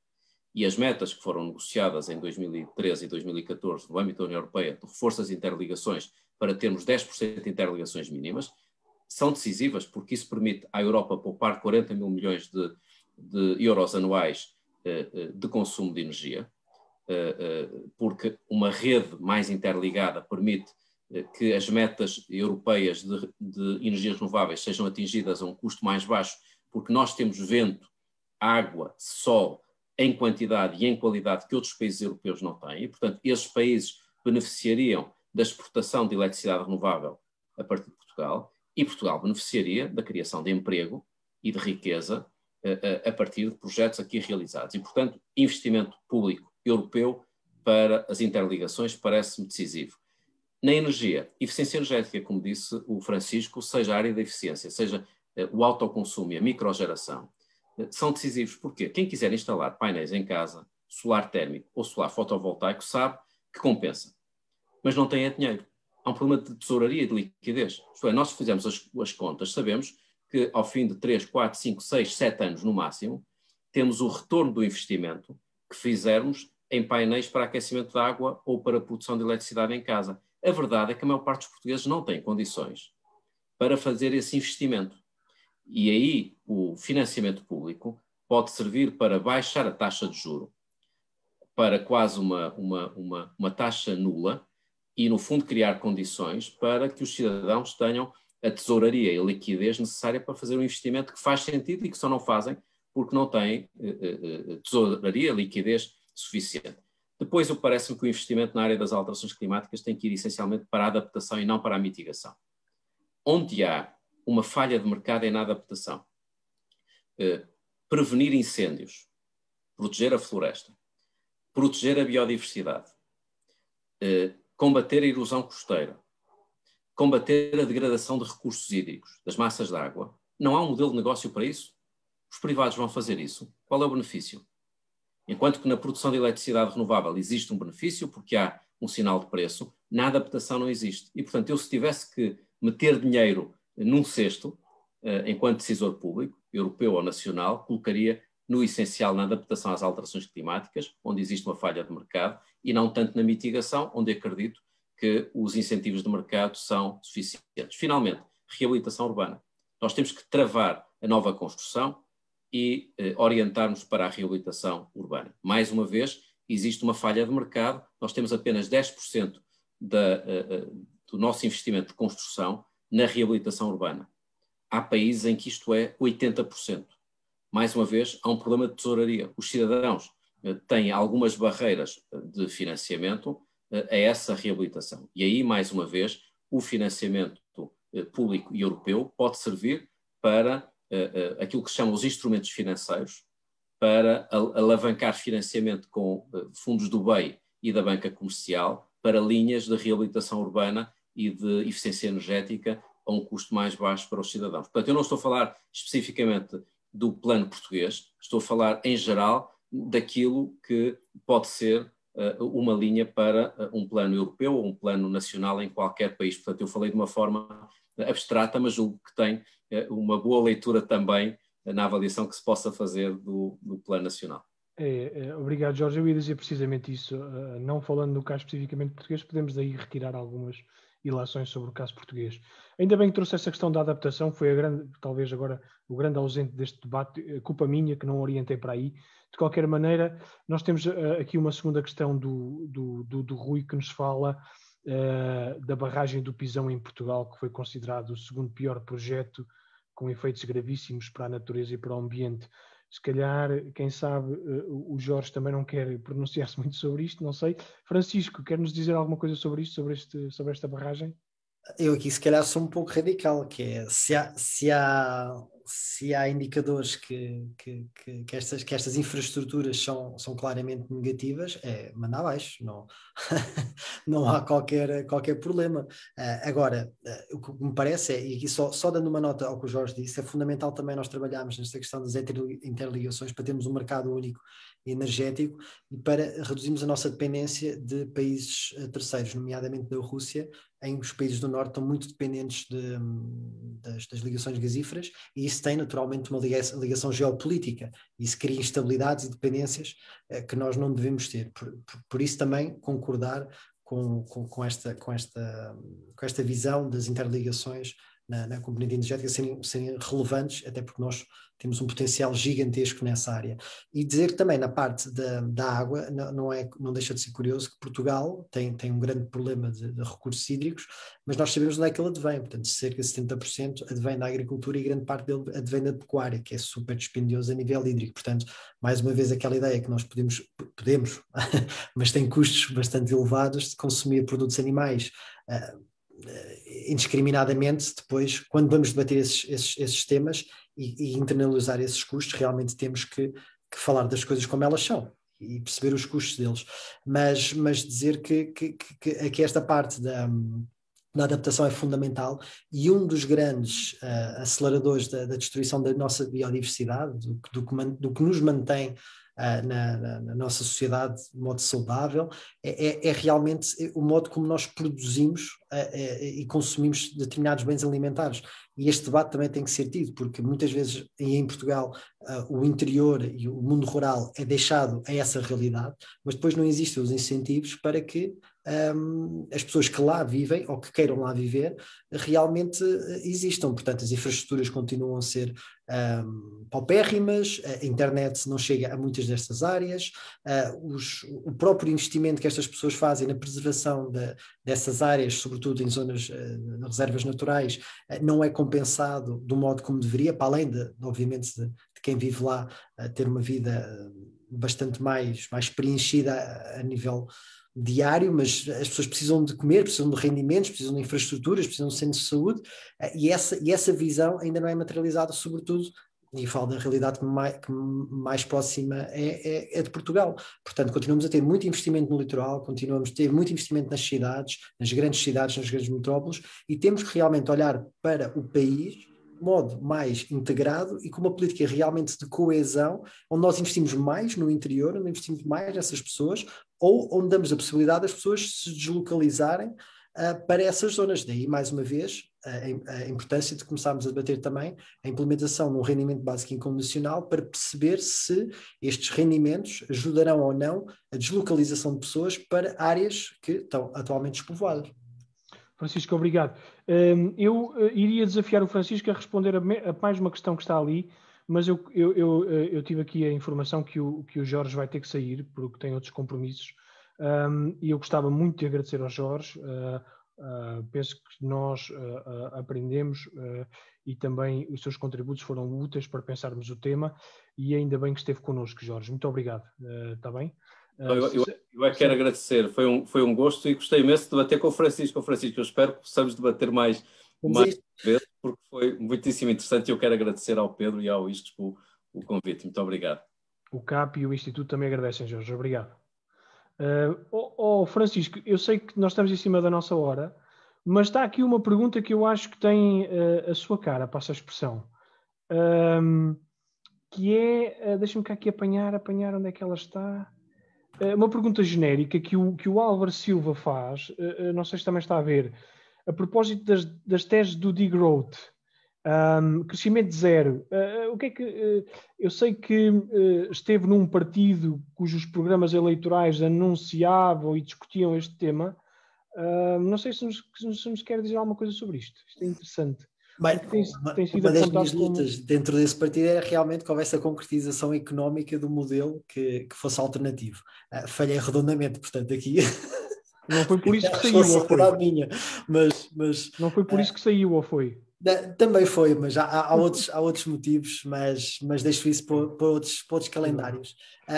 e as metas que foram negociadas em 2013 e 2014 no âmbito da União Europeia de reforço das interligações para termos 10% de interligações mínimas, são decisivas porque isso permite à Europa poupar 40 mil milhões de euros anuais de consumo de energia, porque uma rede mais interligada permite que as metas europeias de energias renováveis sejam atingidas a um custo mais baixo, porque nós temos vento, água, sol, em quantidade e em qualidade que outros países europeus não têm, e, portanto, esses países beneficiariam da exportação de eletricidade renovável a partir de Portugal, e Portugal beneficiaria da criação de emprego e de riqueza a partir de projetos aqui realizados. E, portanto, investimento público europeu para as interligações parece-me decisivo. Na energia, eficiência energética, como disse o Francisco, seja a área da eficiência, seja o autoconsumo e a microgeração, são decisivos. Porquê? Quem quiser instalar painéis em casa solar térmico ou solar fotovoltaico sabe que compensa, mas não tem dinheiro. Há um problema de tesouraria e de liquidez. Isto é, nós fizemos as contas, sabemos que ao fim de 3, 4, 5, 6, 7 anos no máximo, temos o retorno do investimento que fizermos em painéis para aquecimento de água ou para produção de eletricidade em casa. A verdade é que a maior parte dos portugueses não tem condições para fazer esse investimento. E aí o financiamento público pode servir para baixar a taxa de juro para quase uma taxa nula e, no fundo, criar condições para que os cidadãos tenham a tesouraria e a liquidez necessária para fazer um investimento que faz sentido e que só não fazem porque não têm tesouraria, liquidez suficiente. Depois, parece-me que o investimento na área das alterações climáticas tem que ir essencialmente para a adaptação e não para a mitigação. Onde há uma falha de mercado é na adaptação. Prevenir incêndios, proteger a floresta, proteger a biodiversidade, combater a erosão costeira, combater a degradação de recursos hídricos, das massas de água. Não há um modelo de negócio para isso? Os privados vão fazer isso? Qual é o benefício? Enquanto que na produção de eletricidade renovável existe um benefício, porque há um sinal de preço, na adaptação não existe. E, portanto, eu se tivesse que meter dinheiro num cesto, enquanto decisor público, europeu ou nacional, colocaria no essencial na adaptação às alterações climáticas, onde existe uma falha de mercado, e não tanto na mitigação, onde acredito que os incentivos de mercado são suficientes. Finalmente, reabilitação urbana. Nós temos que travar a nova construção e orientar-nos para a reabilitação urbana. Mais uma vez, existe uma falha de mercado, nós temos apenas 10% do nosso investimento de construção na reabilitação urbana. Há países em que isto é 80%. Mais uma vez, há um problema de tesouraria. Os cidadãos têm algumas barreiras de financiamento a essa reabilitação. E aí, mais uma vez, o financiamento público e europeu pode servir para aquilo que se chama os instrumentos financeiros, para alavancar financiamento com fundos do BEI e da banca comercial para linhas de reabilitação urbana e de eficiência energética a um custo mais baixo para os cidadãos. Portanto, eu não estou a falar especificamente do plano português, estou a falar em geral daquilo que pode ser uma linha para um plano europeu ou um plano nacional em qualquer país. Portanto, eu falei de uma forma abstrata, mas julgo que tem uma boa leitura também na avaliação que se possa fazer do plano nacional. Obrigado, Jorge. Eu ia dizer precisamente isso. Não falando no caso especificamente português, podemos daí retirar algumas ilações sobre o caso português. Ainda bem que trouxe essa questão da adaptação, foi talvez agora o grande ausente deste debate, culpa minha que não orientei para aí. De qualquer maneira, nós temos aqui uma segunda questão do Rui, que nos fala da barragem do Pisão em Portugal, que foi considerado o segundo pior projeto com efeitos gravíssimos para a natureza e para o ambiente. Se calhar, quem sabe, o Jorge também não quer pronunciar-se muito sobre isto, não sei. Francisco, quer nos dizer alguma coisa sobre isto, sobre esta barragem? Eu aqui se calhar sou um pouco radical, que é se há indicadores que estas infraestruturas são claramente negativas, manda abaixo, não há qualquer problema. Agora, o que me parece e aqui só dando uma nota ao que o Jorge disse, é fundamental também nós trabalharmos nesta questão das interligações para termos um mercado único energético e para reduzirmos a nossa dependência de países terceiros, nomeadamente da Rússia, em que os países do Norte estão muito dependentes das ligações gasíferas, e isso tem naturalmente uma ligação geopolítica. Isso cria instabilidades e dependências que nós não devemos ter. Por isso também concordar com esta visão das interligações na componente energética serem relevantes, até porque nós temos um potencial gigantesco nessa área. E dizer também na parte da água, não deixa de ser curioso que Portugal tem um grande problema de recursos hídricos, mas nós sabemos onde é que ele advém, portanto cerca de 70% advém da agricultura e grande parte dele advém da pecuária, que é super dispendioso a nível hídrico. Portanto, mais uma vez aquela ideia que nós podemos mas tem custos bastante elevados de consumir produtos animais indiscriminadamente. Depois, quando vamos debater esses temas e internalizar esses custos, realmente temos que falar das coisas como elas são e perceber os custos deles, mas dizer que esta parte da adaptação é fundamental, e um dos grandes aceleradores da destruição da nossa biodiversidade, do que nos mantém na nossa sociedade de modo saudável, é realmente o modo como nós produzimos e consumimos determinados bens alimentares. E este debate também tem que ser tido, porque muitas vezes em Portugal o interior e o mundo rural é deixado a essa realidade, mas depois não existem os incentivos para que as pessoas que lá vivem ou que queiram lá viver realmente existam. Portanto, as infraestruturas continuam a ser paupérrimas, a internet não chega a muitas destas áreas, o próprio investimento que estas pessoas fazem na preservação dessas áreas, sobretudo em zonas de reservas naturais, não é compensado do modo como deveria, para além obviamente de quem vive lá ter uma vida bastante mais preenchida a nível diário, mas as pessoas precisam de comer, precisam de rendimentos, precisam de infraestruturas, precisam de centros de saúde, e essa visão ainda não é materializada, sobretudo, e falo da realidade que mais próxima é de Portugal. Portanto, continuamos a ter muito investimento no litoral, continuamos a ter muito investimento nas cidades, nas grandes metrópoles, e temos que realmente olhar para o país de modo mais integrado e com uma política realmente de coesão, onde nós investimos mais no interior, onde investimos mais nessas pessoas, ou onde damos a possibilidade das pessoas se deslocalizarem para essas zonas. Daí, mais uma vez, a importância de começarmos a debater também a implementação de um rendimento básico incondicional para perceber se estes rendimentos ajudarão ou não a deslocalização de pessoas para áreas que estão atualmente despovoadas. Francisco, obrigado. Eu iria desafiar o Francisco a responder a mais uma questão que está ali, mas eu tive aqui a informação que o Jorge vai ter que sair, porque tem outros compromissos, e eu gostava muito de agradecer ao Jorge. Penso que nós aprendemos e também os seus contributos foram úteis para pensarmos o tema, e ainda bem que esteve connosco, Jorge. Muito obrigado. Está bem? Eu é que quero agradecer, foi um gosto e gostei imenso de debater com o Francisco. Eu espero que possamos debater mais vezes, porque foi muitíssimo interessante, e eu quero agradecer ao Pedro e ao Isques o convite. Muito obrigado. O CAP e o Instituto também agradecem, Jorge. Obrigado. Francisco, eu sei que nós estamos em cima da nossa hora, mas está aqui uma pergunta que eu acho que tem a sua cara, passa a expressão, que é, deixa-me cá aqui apanhar onde é que ela está. Uma pergunta genérica que o Álvaro Silva faz, não sei se também está a ver, a propósito das teses do degrowth, crescimento zero. O que é que eu sei que esteve num partido cujos programas eleitorais anunciavam e discutiam este tema. Não sei se nos quer dizer alguma coisa sobre isto. Isto é interessante. Bem, uma das minhas lutas dentro desse partido era realmente que houvesse a concretização económica do modelo que fosse alternativo. Falhei redondamente, portanto, aqui... Não foi por isso que saiu, ou foi? Minha, mas, não foi por isso que saiu, ou foi? Também foi, mas há outros motivos, mas deixo isso para outros calendários.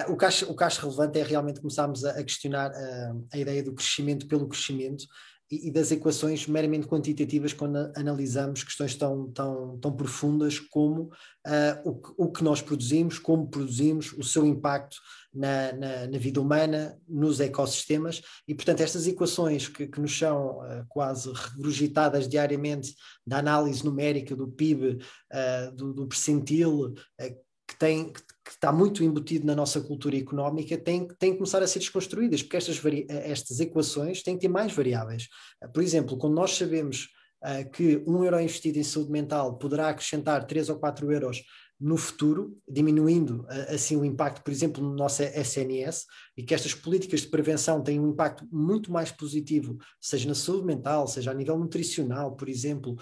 O que acho relevante é realmente começarmos a questionar a ideia do crescimento pelo crescimento e das equações meramente quantitativas quando analisamos questões tão profundas como o que nós produzimos, como produzimos, o seu impacto na vida humana, nos ecossistemas, e portanto estas equações que nos são quase regurgitadas diariamente da análise numérica do PIB, do percentil, que está muito embutido na nossa cultura económica, tem que começar a ser desconstruídas, porque estas equações têm que ter mais variáveis. Por exemplo, quando nós sabemos que €1 investido em saúde mental poderá acrescentar 3 ou 4 euros no futuro, diminuindo assim o impacto, por exemplo, no nosso SNS, e que estas políticas de prevenção têm um impacto muito mais positivo, seja na saúde mental, seja a nível nutricional, por exemplo,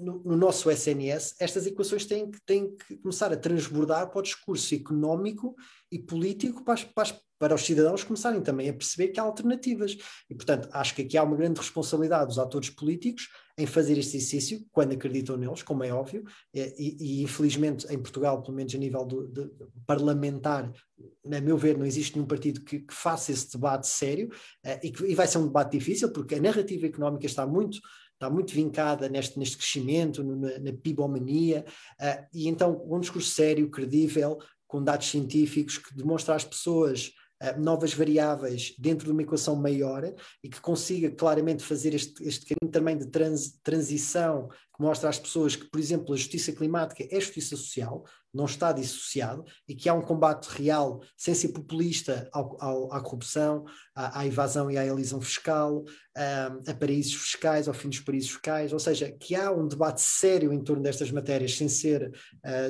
no nosso SNS, estas equações têm que começar a transbordar para o discurso económico e político para os cidadãos começarem também a perceber que há alternativas. E, portanto, acho que aqui há uma grande responsabilidade dos atores políticos em fazer este exercício, quando acreditam neles, como é óbvio, e infelizmente em Portugal, pelo menos a nível de parlamentar, a meu ver, não existe nenhum partido que faça esse debate sério, e vai ser um debate difícil, porque a narrativa económica está muito vincada neste crescimento, na pibomania, e então um discurso sério, credível, com dados científicos, que demonstra às pessoas novas variáveis dentro de uma equação maior e que consiga claramente fazer este caminho também de transição, que mostra às pessoas que, por exemplo, a justiça climática é justiça social, não está dissociado, e que há um combate real, sem ser populista, à corrupção, à evasão e à elisão fiscal, a paraísos fiscais, ao fim dos paraísos fiscais, ou seja, que há um debate sério em torno destas matérias, sem ser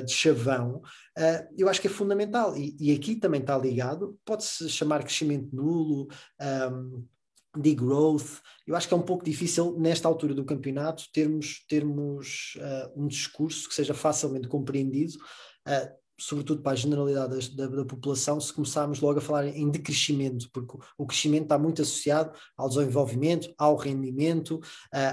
de chavão. Eu acho que é fundamental, e aqui também está ligado, pode-se chamar crescimento nulo, degrowth. Eu acho que é um pouco difícil nesta altura do campeonato termos um discurso que seja facilmente compreendido, sobretudo para a generalidade da população, se começarmos logo a falar em decrescimento, porque o crescimento está muito associado ao desenvolvimento, ao rendimento,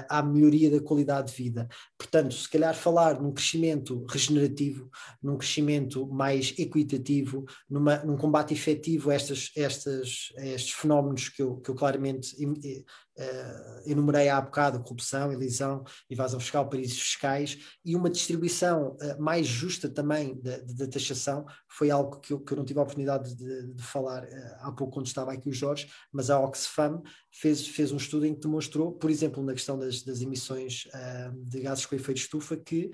à melhoria da qualidade de vida. Portanto, se calhar falar num crescimento regenerativo, num crescimento mais equitativo, num combate efetivo a estes fenómenos que eu claramente enumerei há bocado: corrupção, elisão, evasão fiscal, paraísos fiscais, e uma distribuição mais justa também da taxação. Foi algo que eu não tive a oportunidade de falar há pouco, quando estava aqui o Jorge, mas a Oxfam fez um estudo em que demonstrou, por exemplo, na questão das emissões de gases com efeito de estufa, que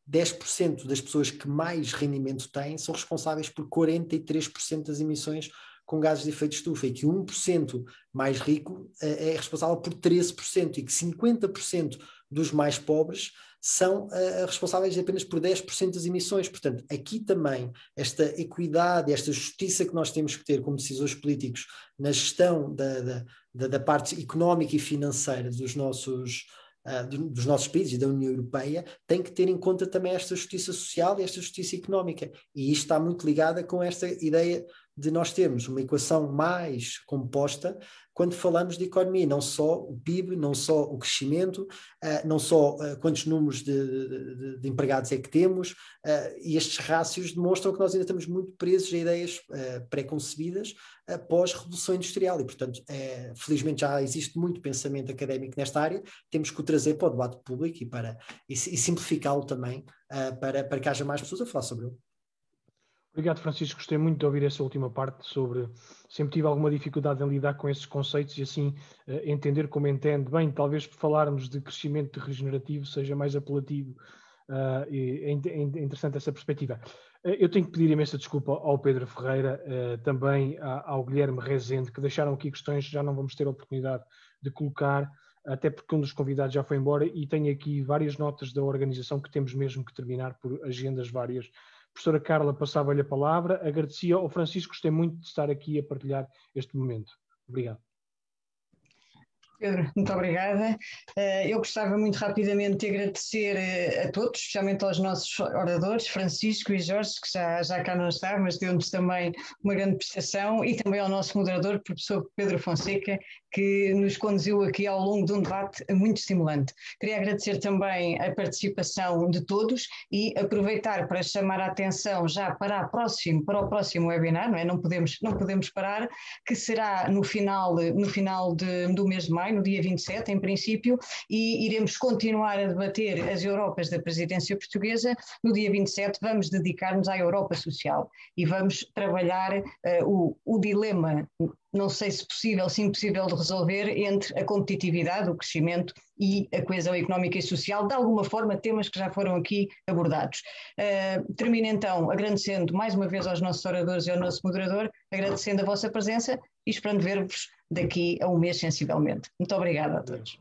10% das pessoas que mais rendimento têm são responsáveis por 43% das emissões com gases de efeito de estufa, e que 1% mais rico é responsável por 13%, e que 50% dos mais pobres são responsáveis apenas por 10% das emissões. Portanto, aqui também esta equidade, esta justiça que nós temos que ter como decisores políticos na gestão da parte económica e financeira dos nossos países e da União Europeia, tem que ter em conta também esta justiça social e esta justiça económica. E isto está muito ligada com esta ideia de nós termos uma equação mais composta quando falamos de economia, não só o PIB, não só o crescimento, não só quantos números de empregados é que temos, e estes rácios demonstram que nós ainda estamos muito presos a ideias pré-concebidas pós-revolução industrial, e portanto felizmente já existe muito pensamento académico nesta área. Temos que o trazer para o debate público e simplificá-lo também, para que haja mais pessoas a falar sobre ele. Obrigado, Francisco. Gostei muito de ouvir essa última parte sobre... Sempre tive alguma dificuldade em lidar com esses conceitos e assim entender como entende. Bem, talvez falarmos de crescimento regenerativo seja mais apelativo. É interessante essa perspectiva. Eu tenho que pedir imensa desculpa ao Pedro Ferreira, também ao Guilherme Rezende, que deixaram aqui questões que já não vamos ter a oportunidade de colocar, até porque um dos convidados já foi embora, e tenho aqui várias notas da organização que temos mesmo que terminar por agendas várias. Professora Carla, passava-lhe a palavra. Agradecia ao Francisco, gostei muito de estar aqui a partilhar este momento. Obrigado. Pedro, muito obrigada. Eu gostava muito rapidamente de agradecer a todos, especialmente aos nossos oradores, Francisco e Jorge, que já cá não está, mas deu-nos também uma grande prestação, e também ao nosso moderador, o professor Pedro Fonseca, que nos conduziu aqui ao longo de um debate muito estimulante. Queria agradecer também a participação de todos e aproveitar para chamar a atenção já para o próximo webinar, não é? Não podemos parar, que será no final do mês de maio, no dia 27, em princípio, e iremos continuar a debater as Europas da presidência portuguesa. No dia 27 vamos dedicar-nos à Europa social e vamos trabalhar o dilema, não sei se possível, se impossível de resolver, entre a competitividade, o crescimento e a coesão económica e social, de alguma forma temas que já foram aqui abordados. Termino então agradecendo mais uma vez aos nossos oradores e ao nosso moderador, agradecendo a vossa presença e esperando ver-vos daqui a um mês sensivelmente. Muito obrigada a todos.